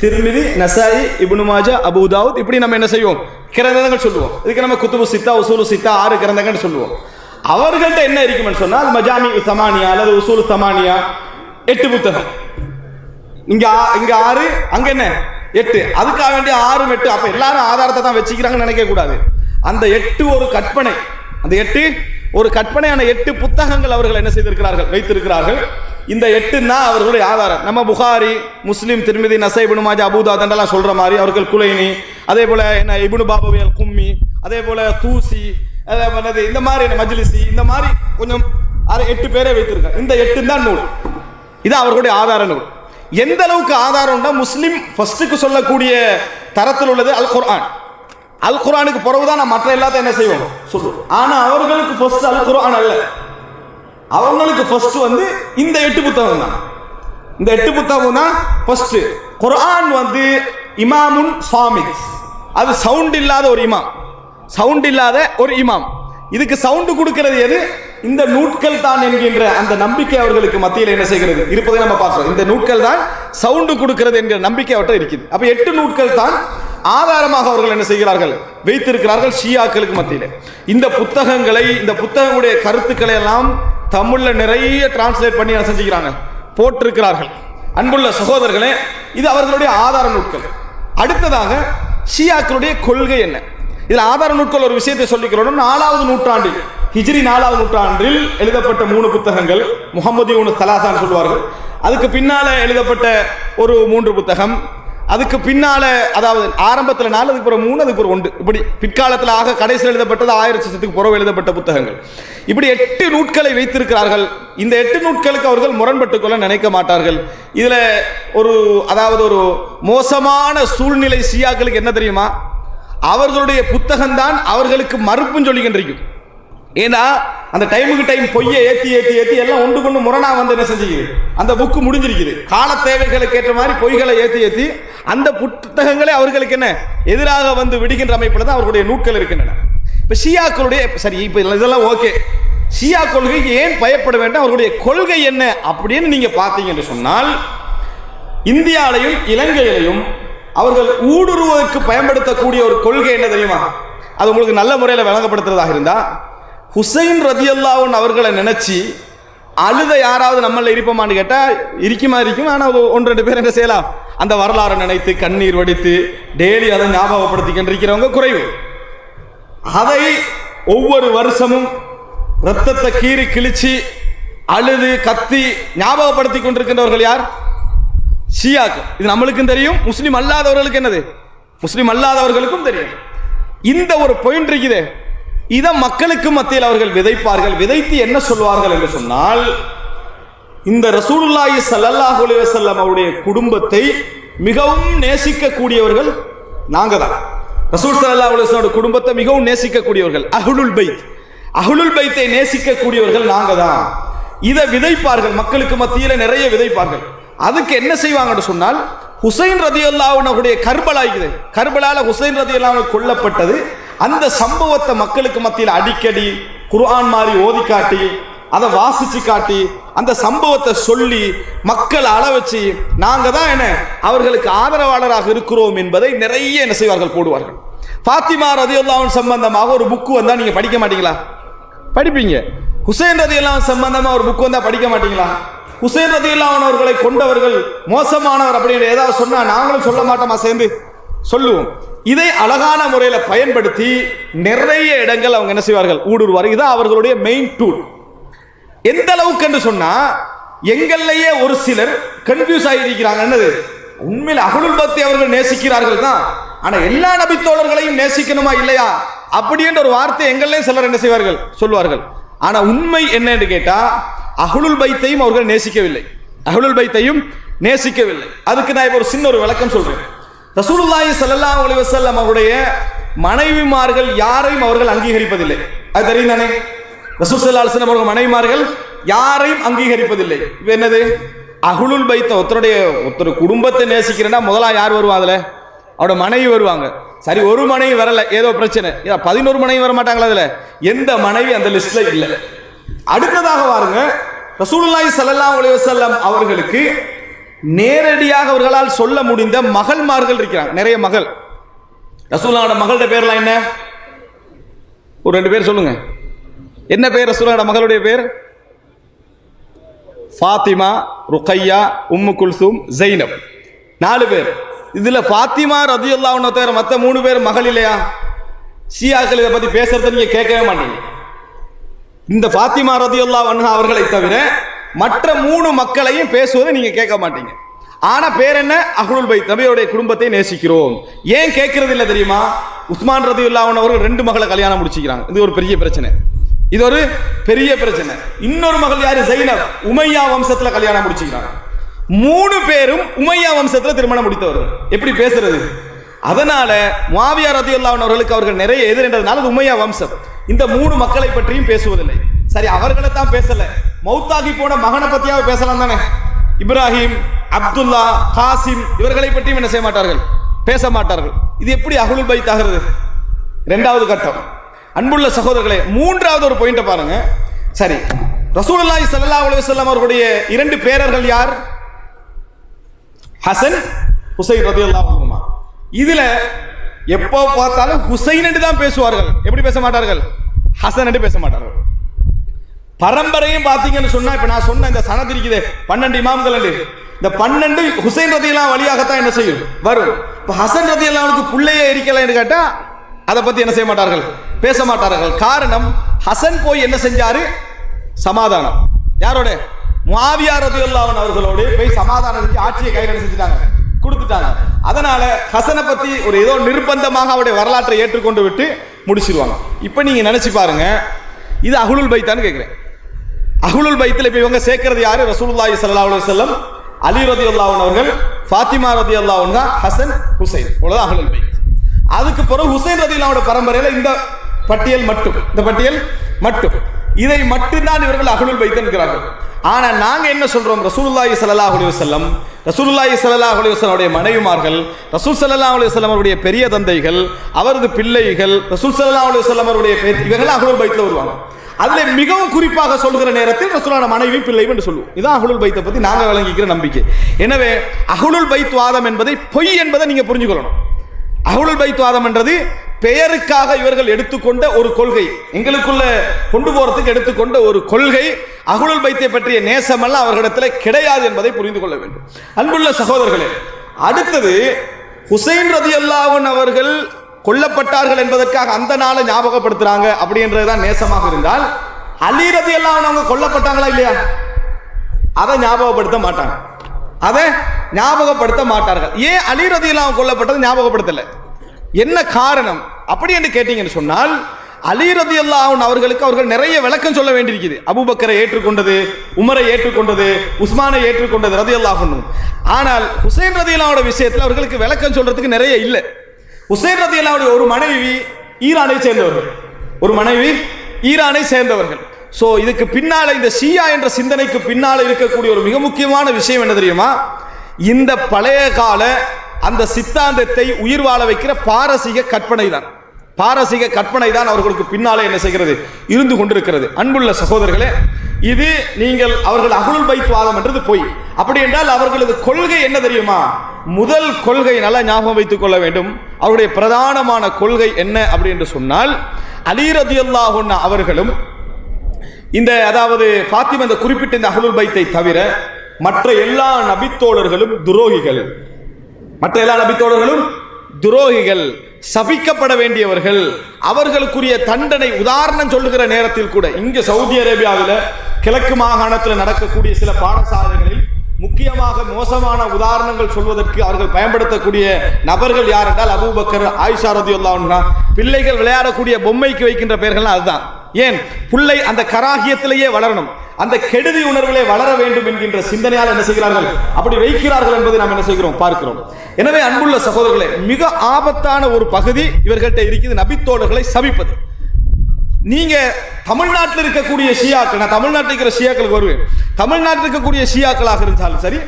திர்மிதி, நசாயி, இப்னு மாஜா, அபூ தாவூத், இப்படி நம்ம என்ன செய்வோம் கிரந்தங்கள் சொல்லுவோம். இதுக்கு நம்ம குத்துபு சித்தா, உசூலு சித்தா 6 கிரந்தங்கள் சொல்லுவோம். அவர்கள்ட்ட என்ன இருக்குன்னு சொன்னால் மஜாமி சமானியா அல்லது உசூல் சமானியா 8 புத்தகம். இங்க 6, அங்க என்ன 8. அதுக்காக வேண்டிய 6 8. அப்ப எல்லாரும் ஆதாரத்தை தான் வச்சுக்கிறாங்கன்னு நினைக்க கூடாது. அந்த 8 ஒரு கற்பனை, அந்த 8 ஒரு கற்பனையான 8 புத்தகங்கள் அவர்கள் என்ன செய்திருக்கிறார்கள் வைத்திருக்கிறார்கள். இந்த 8 தான் அவர்களுடைய ஆதாரம். நம்ம புகாரி, முஸ்லிம், திர்மிதி, நசை, இப்னு மாஜா, அபூ தாவூத் என்றெல்லாம் சொல்ற மாதிரி அவர்கள் குலைனி, அதே போல என்ன இப்னு பாபவி அல் கும்மி, அதே போல தூசி, இந்த மாதிரி மஜ்லிசி, இந்த மாதிரி கொஞ்சம் 8 பேரை வைத்திருக்காங்க. இந்த 8 தான் நூல். இது அவர்களுடைய ஆதார நூல். எந்த அளவுக்கு ஆதாரம்னா முஸ்லிம் ஃபர்ஸ்ட்டுக்கு சொல்லக்கூடிய தரத்தில் உள்ளது அல் குர்ஆன். அல் குர்ஆனுக்கு பிறகுதான் நான் மற்ற எல்லாத்தையும் என்ன செய்வோம் சொல்லுவோம். ஆனா அவர்களுக்கு ஃபர்ஸ்ட் அல் குர்ஆன் அல்ல, அவங்களுக்கு ஃபர்ஸ்ட் வந்து இந்த 8 புத்தகம் தான். இந்த 8 புத்தகம் தான் ஃபர்ஸ்ட். குர்ஆன் வந்து இமாமுன் சாமித், அது சவுண்ட் இல்லாத ஒரு இமாம், சவுண்ட் இல்லாத ஒரு இமாம். இதுக்கு சவுண்ட் கொடுக்கிறது எது? இந்த நூட்கள் தான் என்கின்ற அந்த நம்பிக்கை அவர்களுக்கு மத்தியில் என்ன செய்கிறது இருப்பதை நம்ம பார்க்கிறோம். இந்த நூட்கள் தான் சவுண்ட் கொடுக்கிறது என்கிற நம்பிக்கை அவற்றை இருக்குது. அப்ப 8 நூட்கள் தான் ஆதாரமாக அவர்கள் என்ன செய்கிறார்கள் வைத்திருக்கிறார்கள் ஷியாக்களுக்கு மத்தியில். இந்த புத்தகங்களை, இந்த புத்தகங்களுடைய கருத்துக்களை எல்லாம் தமிழ்ல நிறைய டிரான்ஸ்லேட் பண்ணி என்ன செஞ்சுக்கிறாங்க போட்டிருக்கிறார்கள். அன்புள்ள சகோதரர்களே, இது அவர்களுடைய ஆதார நூட்கள். அடுத்ததாக ஷியாக்களுடைய கொள்கை என்ன? இதுல ஆதார நூட்கள் ஒரு விஷயத்தை சொல்லிக்கிறோம். 4வது நூற்றாண்டில், ஹிஜ்ரி 4வது நூற்றாண்டில் எழுதப்பட்ட 3 புத்தகங்கள், முஹம்மதியூன் சலாசான்னு சொல்வார்கள். அதுக்கு பின்னால எழுதப்பட்ட ஒரு 3 புத்தகம், அதுக்கு பின்னால அதாவது ஆரம்பத்தில் 4, அதுக்கு பிறகு 3, அதுக்கு பிறகு 1, இப்படி பிற்காலத்தில் ஆக கடைசியில் எழுதப்பட்டது 1000 வருஷத்துக்கு பிறகு எழுதப்பட்ட புத்தகங்கள். இப்படி 8 நூட்களை வைத்திருக்கிறார்கள். இந்த 8 நூட்களுக்கு அவர்கள் முரண்பட்டுக் கொள்ள நினைக்க மாட்டார்கள். இதுல ஒரு அதாவது ஒரு மோசமான சூழ்நிலை ஷியாக்களுக்கு என்ன தெரியுமா? அவர்களுடைய புத்தகம் தான் அவர்களுக்கு மறுப்பும் சொல்லிக்கின்றிருக்கும். ஏன்னா அந்த டைமுக்கு டைம் பொய்யை ஏத்தி ஏத்தி ஏத்தி எல்லாம் ஒன்று கொண்டு முரணா வந்து என்ன செஞ்சுக்குது, அந்த புக்கு முடிஞ்சிருக்குது. கால தேவைகளுக்கு ஏற்ற மாதிரி பொய்களை ஏத்தி ஏத்தி அந்த புத்தகங்களே அவர்களுக்கு என்ன எதிராக வந்து விடுகின்ற அமைப்பில் தான் அவர்களுடைய நூட்கள் இருக்கின்றன. இப்ப ஷியாக்களுடைய சரி, இப்ப இதெல்லாம் ஓகே, ஷியா கொள்கைக்கு ஏன் பயப்பட வேண்டும், அவர்களுடைய கொள்கை என்ன அப்படின்னு நீங்க பார்த்தீங்க என்று சொன்னால், இந்தியாவிலையும் இலங்கையிலையும் அவர்கள் ஊடுருவதற்கு பயன்படுத்தக்கூடிய ஒரு கொள்கை என்ன தெரியுமா? அது உங்களுக்கு நல்ல முறையில் வழங்கப்படுத்துறதாக இருந்தா, ஹுசைன் ரதியல்லாஹு அன்ஹு அவர்களை நினைச்சு அழுத யாராவது நம்மள இருப்போமான்னு கேட்டா இருக்குமா இருக்கும். ஆனால் 1-2 பேர் என்ன செய்யலாம், அந்த வரலாறு நினைத்து கண்ணீர் வடித்து டெய்லி அதை ஞாபகப்படுத்திக்கிட்டு இருக்கிறவங்க குறைவு. அதை ஒவ்வொரு வருஷமும் ரத்தத்தை கீறி கிழிச்சு அழுது கத்தி ஞாபகப்படுத்தி கொண்டிருக்கின்றவர்கள் யார்? ஷியாக்கள். இது நம்மளுக்கும் தெரியும், முஸ்லிம் அல்லாதவர்களுக்கு என்னது, முஸ்லிம் அல்லாதவர்களுக்கும் தெரியும். இந்த ஒரு பாயிண்ட் இருக்குது, இதை மக்களுக்கு மத்தியில் அவர்கள் விதைப்பார்கள். விதைத்து என்ன சொல்வார்கள் என்று சொன்னால், இந்த ரசூலுல்லாஹி ஸல்லல்லாஹு அலைஹி வஸல்லம் அவருடைய குடும்பத்தை மிகவும் நேசிக்கக்கூடியவர்கள் நாங்க தான். ரசூல் ஸல்லல்லாஹு அலைஹி வஸல்லம் குடும்பத்தை மிகவும் நேசிக்கக்கூடியவர்கள் அஹ்லுல் பைத், அஹ்லுல் பைத்தை நேசிக்கக்கூடியவர்கள் நாங்க தான். இதை விதைப்பார்கள், மக்களுக்கு மத்தியில் நிறைய விதைப்பார்கள். அதுக்கு என்ன செய்வாங்கன்னு சொன்னால், ஹுசைன் ரதியல்லாஹு அன்ஹுடைய கர்பலா இருக்குது, கர்பலால ஹுசைன் ரதியல்லாஹு அன்ஹு கொல்லப்பட்டது, அந்த சம்பவத்தை மக்களுக்கு மத்தியில் அடிக்கடி குர்ஆன் மாதிரி ஓதி காட்டி, அதை வாசிச்சு காட்டி, அந்த சம்பவத்தை சொல்லி மக்கள் அள வச்சு நாங்க தான் என்ன அவர்களுக்கு ஆதரவாளராக இருக்கிறோம் என்பதை நிறைய என்ன செய்வார்கள் போடுவார்கள். ஃபாத்திமா ரதியல்லாஹு அன்ஹா சம்பந்தமாக ஒரு புக்கு வந்தா நீங்க படிக்க மாட்டீங்களா? படிப்பீங்க. ஹுசைன் ரதியல்லாஹு அன்ஹு சம்பந்தமா ஒரு புக்கு வந்தா படிக்க மாட்டீங்களா? ஹுசைன் ரதியல்லாஹு அன்ஹு அவர்களை கொண்டவர்கள் மோசமானவர் அப்படின்னு ஏதாவது சொன்னா நாங்களும் சொல்ல மாட்டோமா சேர்ந்து? சொல்லுவோம். இதை அழகான முறையில் பயன்படுத்தி நிறைய இடங்கள் அவங்க என்ன செய்வார்கள், ஊடுருவார். இதுதான் அவர்களுடைய மெயின் டூல். எந்த அளவுக்கு என்று சொன்னா, எங்கள்லயே ஒரு சிலர் கன்ஃபியூஸ் ஆகியிருக்கிறாங்க. என்னது, உண்மையில் அஹ்லுல் பைத்தை அவர்கள் நேசிக்கிறார்கள் தான், ஆனா எல்லா நபித்தோழர்களையும் நேசிக்கணுமா இல்லையா அப்படின்ற ஒரு வார்த்தை எங்கள்லையும் சிலர் என்ன செய்வார்கள், சொல்வார்கள். ஆனா உண்மை என்ன என்று கேட்டா, அஹ்லுல் பைத்தையும் அவர்கள் நேசிக்கவில்லை, அஹ்லுல் பைத்தையும் நேசிக்கவில்லை. அதுக்கு நான் இப்போ ஒரு சின்ன ஒரு விளக்கம் சொல்றேன். ரசூலுல்லாஹி ஸல்லல்லாஹு அலைஹி வஸல்லம் அவருடைய மனைவிமார்கள் யாரையும் அவர்கள் அங்கீகரிப்பதில்லை. அது தெரியும் தானே? ரசூல் ஸல்லல்லாஹு அலைஹி வஸல்லம் அவர்கள் மனைவிமார்கள் யாரையும் அங்கீகரிப்பதில்லை. இது என்னது, அஹ்லுல் பைத். ஒருத்தர் குடும்பத்தை நேசிக்கிறேன்னா முதலா யார் வருவா, அதுல அவரோட மனைவி வருவாங்க. சரி, ஒரு மனைவி வரல, ஏதோ பிரச்சனை, 11 மனைவி வர மாட்டாங்களா, அதுல எந்த மனைவி அந்த லிஸ்ட்ல இல்ல. அடுத்ததாக பாருங்க, ரசூலுல்லாஹி ஸல்லல்லாஹு அலைஹி வஸல்லம் அவர்களுக்கு நேரடியாக அவர்களால் சொல்ல முடிந்த மகள்மார்கள் இருக்கிறாங்க, நிறைய மகள். ரசூலுல்லாஹோட மகளோட பேர்லாம் என்ன, ஒரு 2 பேர் சொல்லுங்க. என்ன பேர் ரசூலுல்லாஹோட மகளுடைய பேர்? ஃபாத்திமா, ருக்கையா, உம்மு குல்சூம், ஜைனப். 4 பேர். இதுல ஃபாத்திமா ரலியல்லாஹு அன்ஹா தவிர மற்ற 3 பேர் மகள் இல்லையா? ஷியாக்கள் இதை பத்தி பேசுறத நீங்க கேட்கவே மாட்டீங்க. இந்த ஃபாத்திமா ரலியல்லாஹு அன்ஹா அவர்களை தவிர மற்ற 3 மக்களையும் பேசுவதை நீங்க கேட்க மாட்டீங்க. ஆனா பேர் என்ன, அஹ்லுல் பைத், நபியோடைய குடும்பத்தை நேசிக்கிறோம். ஏன் கேட்கறது இல்லை தெரியுமா? உஸ்மான் ரலியல்லாஹு அன்ஹு அவர்கள் 2 மகளை கல்யாணம் முடிச்சுக்கிறாங்க. இது ஒரு பெரிய பிரச்சனை, இது ஒரு பெரிய பிரச்சனை. இன்னொரு மகள் யாரு, ஜைனப், உமையா வம்சத்துல கல்யாணம் முடிச்சுக்கிறாங்க. 3 பேரும் உமையா வம்சத்துல திருமணம் முடித்தவர்கள். எப்படி பேசுறது? அதனால முஆவியா ரலியல்லாஹு அன்ஹு அவர்களுக்கு அவர்கள் நிறைய எதிர்ன்றதுனால உமையா வம்சம். இந்த 3 மக்களை பற்றியும் பேசுவதில்லை. சரி, அவர்களை தான் பேசல, மௌத்தாகி போன மகனை பத்தியாவது பேசலாம் தானே? இப்ராஹிம், அப்துல்லா, காசிம் இவர்களை பற்றியும் என்ன செய்ய மாட்டார்கள், பேச மாட்டார்கள். இது எப்படி அஹ்லுல் பைத் ஆகிறது? 2வது கட்டம். அன்புள்ள சகோதரர்களே, 3வது ஒரு பாயிண்ட் பாருங்க. சரி, ரசூலுல்லாஹி ஸல்லல்லாஹு அலைஹி வஸல்லம் அவர்களுடைய 2 பேரர்கள் யார்? ஹசன், ஹுசைன் ரலியல்லாஹு அன்ஹுமா. இதுல எப்போ பார்த்தாலும் ஹுசைன் என்று தான் பேசுவார்கள். எப்படி பேச மாட்டார்கள், ஹசன் என்று பேச மாட்டார்கள். பரம்பரையும் பார்த்தீங்கன்னு சொன்னா, இப்ப நான் சொன்ன இந்த சனத் இருக்குது 12 இமாம்கள், இந்த 12 ஹுசைன் ரலியல்லாஹு வழியாகத்தான் என்ன செய்யும், வரும். இப்ப ஹசன் ரலியல்லாஹுக்கு புள்ளையே இருக்கல என்று கேட்டா அதை பத்தி என்ன செய்ய மாட்டார்கள், பேச மாட்டார்கள். காரணம், ஹசன் போய் என்ன செஞ்சாரு, சமாதானம். யாரோட? முஆவியா ரலியல்லாஹு அன்ஹு அவர்களோடு போய் சமாதானம் செஞ்சு ஆட்சியை கையில் செஞ்சுட்டாங்க, கொடுத்துட்டாங்க. அதனால ஹசனை பத்தி ஒரு ஏதோ நிர்பந்தமாக அவருடைய வரலாற்றை ஏற்றுக்கொண்டு விட்டு முடிச்சிருவாங்க. இப்ப நீங்க நினைச்சு பாருங்க, இது அஹ்லுல் பைத்தான்னு கேட்கிறேன். அஹ்லுல் பைத்தில் இப்ப இவங்க சேர்க்கிறது யாரு? ரசூலுல்லாஹி ஸல்லல்லாஹு அலைஹி வஸல்லம், அலி ரலியல்லாஹு அன்ஹு அவர்கள், ஃபாத்திமா ரலியல்லாஹு அன்ஹா, ஹசன், ஹுசைன், இவ்வளவுதான் அஹ்லுல் பைத். அதுக்கு பிறகு ஹுசைன் ரலியல்லாஹு பரம்பரையில இந்த பட்டியல் மட்டும், இந்த பட்டியல் மட்டும், இதை மட்டும்தான் இவர்கள் அஹ்லுல் பைத் என்கிறார்கள். ஆனா நாங்க என்ன சொல்றோம், ரசூலுல்லாஹி ஸல்லல்லாஹு அலைஹி வஸல்லம், ரசூலுல்லாஹி ஸல்லல்லாஹு அலைஹி வஸல்லம் உடைய மனைவிமார்கள், ரசூல் ஸல்லல்லாஹு அலைஹி வஸல்லம் அவருடைய பெரிய தந்தைகள், அவரது பிள்ளைகள், ரசூல் ஸல்லல்லாஹு அலைஹி வஸல்லம் அவருடைய இவர்கள் அஹ்லுல் பைத்ல வருவாங்க. அதுல மிகவும் குறிப்பாக சொல்கிற நேரத்தில் ரசூலுல்லாஹ் மனைவி பிள்ளைகள் என்று சொல்லுவோம். இதான் அஹ்லுல் பைத்தை பத்தி நாங்க விளங்கிக்கிற நம்பிக்கை. எனவே அஹ்லுல் பைத் வாதம் என்பதை பொய் என்பதை நீங்க புரிஞ்சுக்கொள்ளணும். அஹ்லுல் பைத் வாதம் என்றது பெயருக்காக இவர்கள் எடுத்துக்கொண்ட ஒரு கொள்கை, எங்களுக்குள்ள கொண்டு போறதுக்கு எடுத்துக்கொண்ட ஒரு கொள்கை. அஹ்லுல் பைத்தை பற்றிய நேசமெல்லாம் அவர்களிடத்தில் கிடையாது என்பதை புரிந்து கொள்ள வேண்டும். அன்புள்ள சகோதரர்களே, அடுத்தது ஹுசைன் ரலியல்லாஹு அன்ஹு அவர்கள் கொல்லப்பட்டார்கள் என்பதற்காக அந்த நாளை ஞாபகப்படுத்துறாங்க அப்படின்றதுதான் நேசமாக இருந்தால், அலி ரலியல்லாஹு அன்ஹு அவங்க கொல்லப்பட்டாங்களா இல்லையா, அதை ஞாபகப்படுத்த மாட்டாங்க, அதை ஞாபகப்படுத்த மாட்டார்கள். ஏன் அலி ரலியல்லாஹு அன்ஹு கொல்லப்பட்டது ஞாபகப்படுத்தல? என்ன காரணம் அப்படி என்று கேட்டீங்கன்னு சொன்னால், அலி ரலியல்லாஹு அன்ஹு அவர்களுக்கு அவர்கள் நிறைய விளக்கம் சொல்ல வேண்டியிருக்குது. அபூபக்கரை ஏற்றுக்கொண்டது, உமரை ஏற்றுக்கொண்டது, உஸ்மானை ஏற்றுக்கொண்டது ரலியல்லாஹு அன்ஹு. ஆனால் ஹுசைன் ரலியல்லாஹு அன்ஹு விஷயத்தில் அவர்களுக்கு விளக்கம் சொல்றதுக்கு நிறைய இல்லை. ஹுசைன் ரலியல்லாஹு அன்ஹு ஒரு மனைவி ஈரானை சேர்ந்தவர்கள், ஒரு மனைவி ஈரானை சேர்ந்தவர்கள். சோ இதுக்கு பின்னால, இந்த ஷியா என்ற சிந்தனைக்கு பின்னால இருக்கக்கூடிய ஒரு மிக முக்கியமான விஷயம் என்ன தெரியுமா? இந்த பழைய கால அந்த சித்தாந்தத்தை உயிர் வாழ வைக்கிற பாரசீக கற்பனை தான், பாரசீக கற்பனை தான் அவர்களுக்கு பின்னாலே என்ன செய்கிறது, இருந்து கொண்டிருக்கிறது. அன்புள்ள சகோதரர்களே, இது நீங்கள் அவர்கள் அஹ்லுல் பைத் வாதம் என்றது பொய். அப்படி என்றால் அவர்களது கொள்கை என்ன தெரியுமா? முதல் கொள்கை நல்லா ஞாபகம் வைத்துக் கொள்ள வேண்டும். அவருடைய பிரதானமான கொள்கை என்ன அப்படி என்று சொன்னால், அலி ரலியல்லாஹு அன்ஹு அவர்களும் இந்த, அதாவது ஃபாத்திமா இந்த குறிப்பிட்ட இந்த அஹ்லுல் பைத்தை தவிர மற்ற எல்லா நபித்தோழர்களும் துரோகிகள், மற்ற எல்லா நபித்தோழர்களும் துரோகிகள், சபிக்கப்பட வேண்டியவர்கள், அவர்களுக்குரிய தண்டனை உதாரணம் சொல்லுகிற நேரத்தில் கூட இங்க சவுதி அரேபியாவில் கிழக்கு மாகாணத்தில் நடக்கக்கூடிய சில பாடசாலைகளில் முக்கியமாக மோசமான உதாரணங்கள் சொல்வதற்கு அவர்கள் பயன்படுத்தக்கூடிய நபர்கள் யார் என்றால் அபூபக்கர், ஆயிஷா ரலியல்லாஹு அன்ஹா. பிள்ளைகள் விளையாடக்கூடிய பொம்மைக்கு வைக்கின்ற பெயர்கள் அதுதான். ஏன்? பிள்ளை அந்த கராகியத்திலேயே வளரணும், அந்த கெடுதி உணர்விலே வளர வேண்டும் என்கின்ற சிந்தனையால் என்ன செய்கிறார்கள், அப்படி வைக்கிறார்கள் என்பதை நாம் என்ன செய்கிறோம், பார்க்கிறோம். எனவே அன்புள்ள சகோதரர்களே, மிக ஆபத்தான ஒரு பகுதி இவர்கள்ட்ட இருக்குது, நபித்தோழர்களை சபிப்பது. நீங்க தமிழ்நாட்டில் இருக்கக்கூடிய ஷியாக்கள், நான் தமிழ்நாட்டில் இருக்கிற ஷியாக்களுக்கு வருவேன், தமிழ்நாட்டில் இருக்கக்கூடிய ஷியாக்களாக இருந்தாலும் சரி,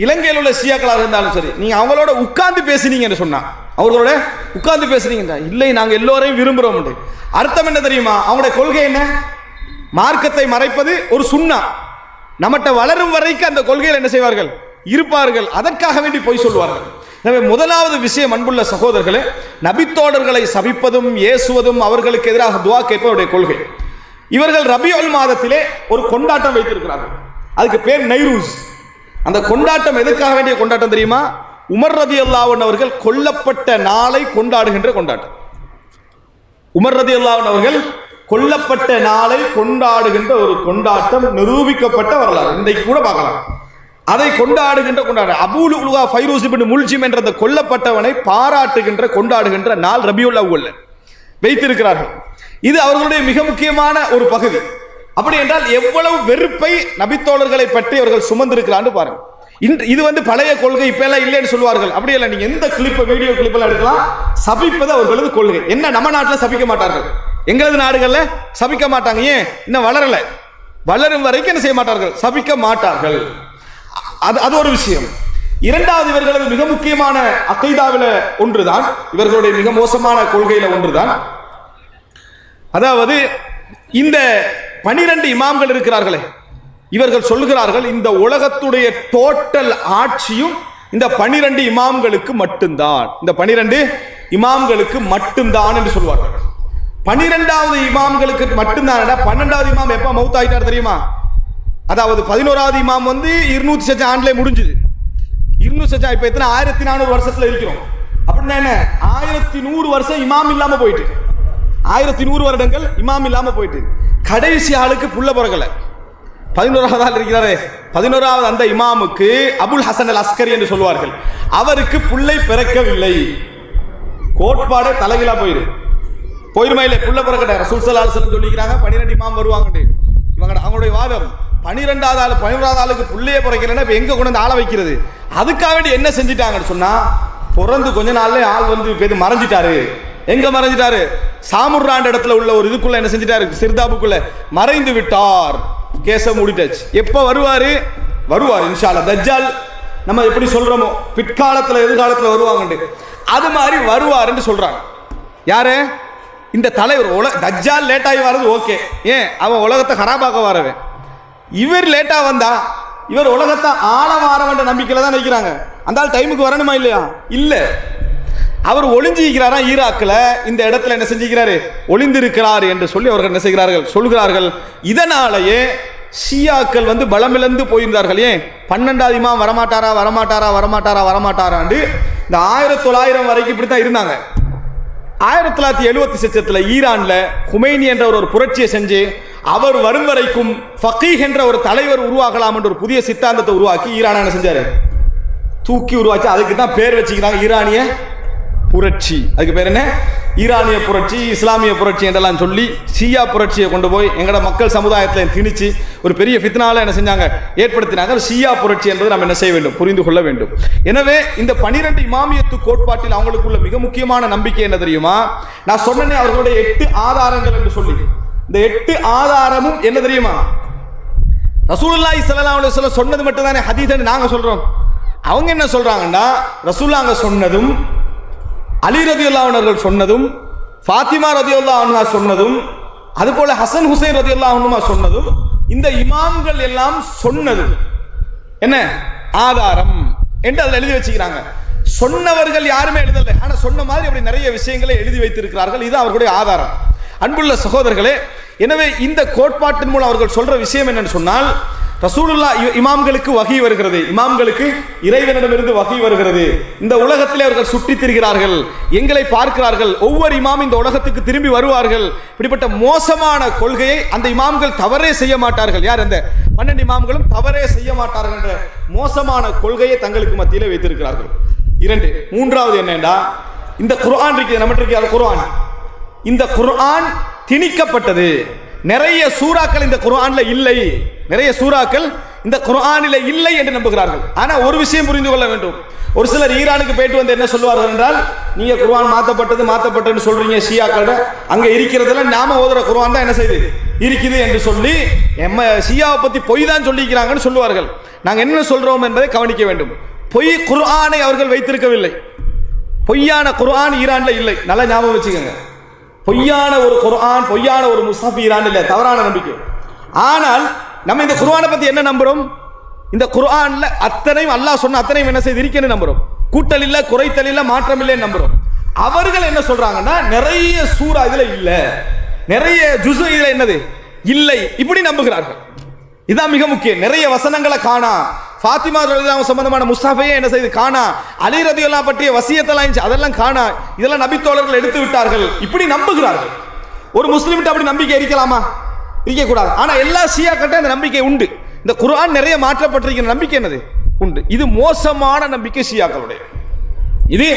இலங்கையில் உள்ள ஷியாக்களாக இருந்தாலும் சரி, நீங்க அவங்களோட உட்கார்ந்து பேசினீங்கன்னு சொன்னா, அவர்களோட உட்கார்ந்து பேசுறீங்க, இல்லை நாங்க எல்லோரையும் விரும்புறோம், அர்த்தம் என்ன தெரியுமா? அவங்களுடைய கொள்கை என்ன? மார்க்கத்தை மறைப்பது ஒரு சுன்னா. நம்மகிட்ட வளரும் வரைக்கும் அந்த கொள்கையில் என்ன செய்வார்கள், இருப்பார்கள். அதற்காக வேண்டி பொய் சொல்வார்கள். எனவே முதலாவது விஷயம் அன்புள்ள சகோதரர்களே, நபித்தோழர்களை சபிப்பதும் ஏசுவதும் அவர்களுக்கு எதிராக துவா கேட்பவருடைய கொள்கை. இவர்கள் ரபியுல் மாதத்திலே ஒரு கொண்டாட்டம் வைத்திருக்கிறார்கள், அதுக்கு பேர் நைரூஸ். அந்த கொண்டாட்டம் எதற்காக வேண்டிய கொண்டாட்டம் தெரியுமா? உமர் ரலியல்லாஹு அன்ஹு அவர்கள் கொல்லப்பட்ட நாளை கொண்டாடுகின்ற கொண்டாட்டம். உமர் ரலியல்லாஹு அன்ஹு அவர்கள் கொல்லப்பட்ட நாளை கொண்டாடுகின்ற ஒரு கொண்டாட்டம், நிரூபிக்கப்பட்ட வரலாறு, இன்றைக்கு கூட பார்க்கலாம். அதை கொண்டாடுகின்ற கொண்டாடு அபூ லுஅலுஆ ஃபைரூஸ் இப்னு முல்ஜிம் என்ற அந்த கொல்லப்பட்டவனை பாராட்டுகின்ற கொண்டாடுகின்ற நாள் ரபியுல் அவ்வல் வைத்திருக்கிறார்கள். இது அவர்களுடைய மிக முக்கியமான ஒரு பகுதி. அப்படி என்றால் எவ்வளவு வெறுப்பை நபித்தோழர்களை பற்றி அவர்கள் சுமந்திருக்கிறான்னு பாருங்க. இது பழைய கொள்கை, இப்ப எல்லாம் இல்லைன்னு சொல்வார்கள். அப்படி இல்லை, நீங்க எந்த கிளிப்பை, வீடியோ கிளிப்பெல்லாம் எடுக்கலாம். சபிப்பது அவர்களது கொள்கை. என்ன, நம்ம நாட்டில் சபிக்க மாட்டார்கள், எங்களது நாடுகள்ல சபிக்க மாட்டாங்க. ஏன்? இன்னும் வளரல, வளரும் வரைக்கும் என்ன செய்ய மாட்டார்கள், சபிக்க மாட்டார்கள். அது ஒரு விஷயம். இரண்டாவது, இவர்களது மிக முக்கியமான அகைதாவில ஒன்றுதான், இவர்களுடைய மிக மோசமான கொள்கையில ஒன்றுதான், அதாவது இந்த 12 இமாம்கள் இருக்கிறார்களே, இவர்கள் சொல்லுகிறார்கள் இந்த உலகத்துடைய டோட்டல் ஆட்சியும் இந்த 12 இமாம்களுக்கு மட்டும்தான், இந்த 12 இமாம்களுக்கு மட்டும்தான் என்று சொல்வார்கள். 12வது இமாம்களுக்கு மட்டும்தான். 12வது இமாம் எப்ப மௌத் ஆயிட்டார் தெரியுமா? அதாவது 11வது இமாம் 200 சச்சா ஆண்டுல முடிஞ்சது. 200 சச்சா இப்ப எத்தனை, 1400 வருஷத்துல இருக்கிறோம். அப்படின்னா என்ன, 1100 வருஷம் இமாம் இல்லாம போயிட்டு, 1100 வருடங்கள் இமாம் இல்லாம போயிட்டு, கடைசி ஆளுக்கு புள்ள பிறக்கல. 11வது ஆள் இருக்கிறாரே, 11வது அந்த இமாமுக்கு அபுல் ஹசன் அல் அஸ்கரி என்று சொல்வார்கள், அவருக்கு புள்ளை பிறக்கவில்லை. கோட்பாடு தலைகீழா போயிருமா இல்லை, புள்ள பிறக்கட்ட. ரசூல் ஸல்லல்லாஹு அலைஹி வஸல்லம் சொல்லிக்கிறாங்க 12 இமாம் வருவாங்க. இவங்க அவங்களுடைய வாதம் 12வது ஆள் 11வது ஆளுக்கு புள்ளையே பிறக்கிறேன்னா இப்ப எங்க கொண்டு ஆள வைக்கிறது? அதுக்காக வேண்டி என்ன செஞ்சிட்டாங்கன்னு சொன்னா, பிறந்து கொஞ்ச நாள்ல ஆள் மறைஞ்சிட்டாரு. எங்க மறைஞ்சிட்டாரு? சாமுர்ராண்ட இடத்துல உள்ள ஒரு இதுக்குள்ள என்ன செஞ்சிட்டாரு, சிர்தாபுக்குள்ள மறைந்து விட்டார். கேச மூடிட்டாச்சு. எப்ப வருவாரு இன்ஷா அல்லாஹ். தஜ்ஜால் நம்ம எப்படி சொல்றோமோ பிற்காலத்துல எதிர்காலத்துல வருவாங்க, அது மாதிரி வருவாருன்னு சொல்றாங்க. யாரு? இந்த தலைவர். தஜ்ஜால் லேட்டாகி வர்றது ஓகே, ஏன் அவன் உலகத்தை ஹராபாக்க வரவன். இவர் லேட்டா வந்தா இவர் உலகத்தை ஆழமாறவன்ற நம்பிக்கையில தான் நிற்கிறாங்க. அந்த ஆள் டைமுக்கு வரணுமா இல்லையா? இல்ல, அவர் ஒளிஞ்சிருக்கிறாரா ஈராக்ல, இந்த இடத்துல என்ன செஞ்சுக்கிறாரு, ஒளிந்திருக்கிறார் என்று சொல்லி அவர்கள் என்ன செய்கிறார்கள், சொல்கிறார்கள். இதனாலேயே ஷியாக்கள் பலமிழந்து போயிருந்தார்கள். ஏன்? 12வது இமாம் வரமாட்டாராண்டு இந்த 1900 வரைக்கும் இப்படித்தான் இருந்தாங்க. 1976 ஈரான்ல ஹுமைனி என்ற ஒரு புரட்சியை செஞ்சு அவர் வரும் வரைக்கும் ஃபகீஹ் என்ற ஒரு தலைவர் உருவாகலாம் என்ற ஒரு புதிய சித்தாந்தத்தை உருவாக்கி ஈரான் என்ன செஞ்சாரு, தூக்கி உருவாக்கி. அதுக்கு தான் பேர் வச்சுக்கிறாங்க ஈரானிய புரட்சி. அதுக்கு பேர் என்ன? ஈரானிய புரட்சி, இஸ்லாமிய புரட்சி என்றெல்லாம் சொல்லி ஷியா புரட்சியை கொண்டு போய் எங்களோட மக்கள் சமுதாயத்தில் திணிச்சு ஒரு பெரிய ஃபித்னால என்ன செஞ்சாங்க, ஏற்படுத்தினாங்க. ஷியா புரட்சி என்பதை நம்ம என்ன செய்ய வேண்டும், புரிந்து கொள்ள வேண்டும். எனவே இந்த 12 இமாமியத்து கோட்பாட்டில் அவங்களுக்குள்ள மிக முக்கியமான நம்பிக்கை என்ன தெரியுமா? நான் சொன்னேன் அவர்களுடைய 8 ஆதாரங்கள் என்று சொல்லி. இந்த 8 ஆதாரமும் என்ன தெரியுமா? ரசூலுல்லாஹி ஸல்லல்லாஹு அலைஹி வஸல்லம் சொன்னது மட்டும் தானே ஹதீஸ்னு நாங்க சொல்றோம். அவங்க என்ன சொல்றாங்கன்னா, ரசூலுல்லாஹ் சொன்னதும், அலி ரலியல்லாஹு அன்ஹு அவர்கள் சொன்னதும், ஃபாத்திமா ரலியல்லாஹு அன்ஹா சொன்னதும், அதுபோல ஹசன் ஹுசைன் ரலியல்லாஹு அன்ஹுமா சொன்னதும், இந்த இமாம்கள் எல்லாம் சொன்னது என்ன ஆதாரம் என்று அதில் எழுதி வச்சுக்கிறாங்க. சொன்னவர்கள் யாருமே எழுதல, ஆனா சொன்ன மாதிரி அப்படி நிறைய விஷயங்களை எழுதி வைத்திருக்கிறார்கள். இது அவர்களுடைய ஆதாரம். அன்புள்ள சகோதரர்களே, எனவே இந்த கோட்பாட்டின் மூலம் அவர்கள் சொல்ற விஷயம் என்னன்னு சொன்னால், ரசூலுல்லாஹ் இமாம்களுக்கு வஹி வருகிறது, இமாம்களுக்கு இறைவனிடமிருந்து வஹி வருகிறது. இந்த உலகத்திலே அவர்கள் சுற்றித் திரிகிறார்கள், எங்களை பார்க்கிறார்கள், ஒவ்வொரு இமாம் இந்த உலகத்துக்கு திரும்பி வருவார்கள். இப்படிப்பட்ட மோசமான கொள்கையை அந்த இமாம்கள் தவறே செய்ய மாட்டார்கள். யார்? அந்த 12 இமாம்களும் தவறே செய்ய மாட்டார்கள் என்ற மோசமான கொள்கையை தங்களுக்கு மத்தியிலே வைத்திருக்கிறார்கள். 2. மூன்றாவது என்னன்னா, இந்த குர்ஆன் இருக்கு, நம்மகிட்ட இருக்க குர்ஆன், இந்த குர்ஆன் திணிக்கப்பட்டது. நிறைய சூறாக்கள் இந்த குர்ஆன்ல இல்லை, நிறைய சூறாக்கள் இந்த குர்ஆனில் இல்லை என்று நம்புகிறார்கள். ஆனா ஒரு விஷயம் புரிந்து கொள்ள வேண்டும். ஒரு சிலர் ஈரானுக்கு போயிட்டு வந்து என்ன சொல்வார்கள் என்றால், நீங்க குர்ஆன் மாத்தப்பட்டதுன்னு சொல்றீங்க, ஷியாக்களோட அங்க இருக்கிறதுல நாம ஓதுற குர்ஆன் தான் என்ன செய்யுது இருக்குது என்று சொல்லி ஷியாவை பத்தி பொய் தான் சொல்லிக்கிறாங்கன்னு சொல்லுவார்கள். நாங்க என்ன சொல்றோம் என்பதை கவனிக்க வேண்டும். பொய் குர்ஆனை அவர்கள் வைத்திருக்கவில்லை. பொய்யான குர்ஆன் ஈரான்ல இல்லை, நல்லா ஞாபகம் வச்சுக்கோங்க. பொய்யான ஒரு குர்ஆன், பொய்யான ஒரு முஸ்ஹப் ஈரான் இல்லை, தவறான நம்பிக்கை. ஆனால் நம்ம இந்த குர்ஆனை பத்தி என்ன நம்புறோம்? இந்த குர்ஆன்ல அத்தனையும் அல்லாஹ் சொன்ன அத்தனையும் என்ன செய்து இருக்கேன்னு நம்புறோம். கூட்டல் இல்ல, குறைத்தல் இல்ல, மாற்றம் இல்லைன்னு நம்புறோம். அவர்கள் என்ன சொல்றாங்கன்னா, நிறைய சூரா இதுல இல்ல, நிறைய ஜுஸு இதுல என்னது இல்லை, இப்படி நம்புகிறார்கள். இதான் மிக முக்கியம். நிறைய வசனங்களை காணா, ஃபாத்திமா ரலியல்லாஹு சம்பந்தமான முஸ்ஹஃபையே என்ன செய்து காணா, அலி ரலியல்லாஹு பற்றிய வசியத்தெல்லாம் அதெல்லாம் காணா, இதெல்லாம் நபி தோழர்கள் எடுத்து விட்டார்கள், இப்படி நம்புகிறார்கள். ஒரு முஸ்லிம்கிட்ட அப்படி நம்பிக்கை இருக்கலாமா? இருக்க கூடாது. ஆனா எல்லா ஷியாக்கிட்ட இந்த நம்பிக்கை உண்டு. இந்த குர்ஆன் நிறைய மாற்றப்பட்டிருக்கிற நம்பிக்கை என்னது உண்டு. இது மோசமான நம்பிக்கை ஷியாக்களுடைய, இது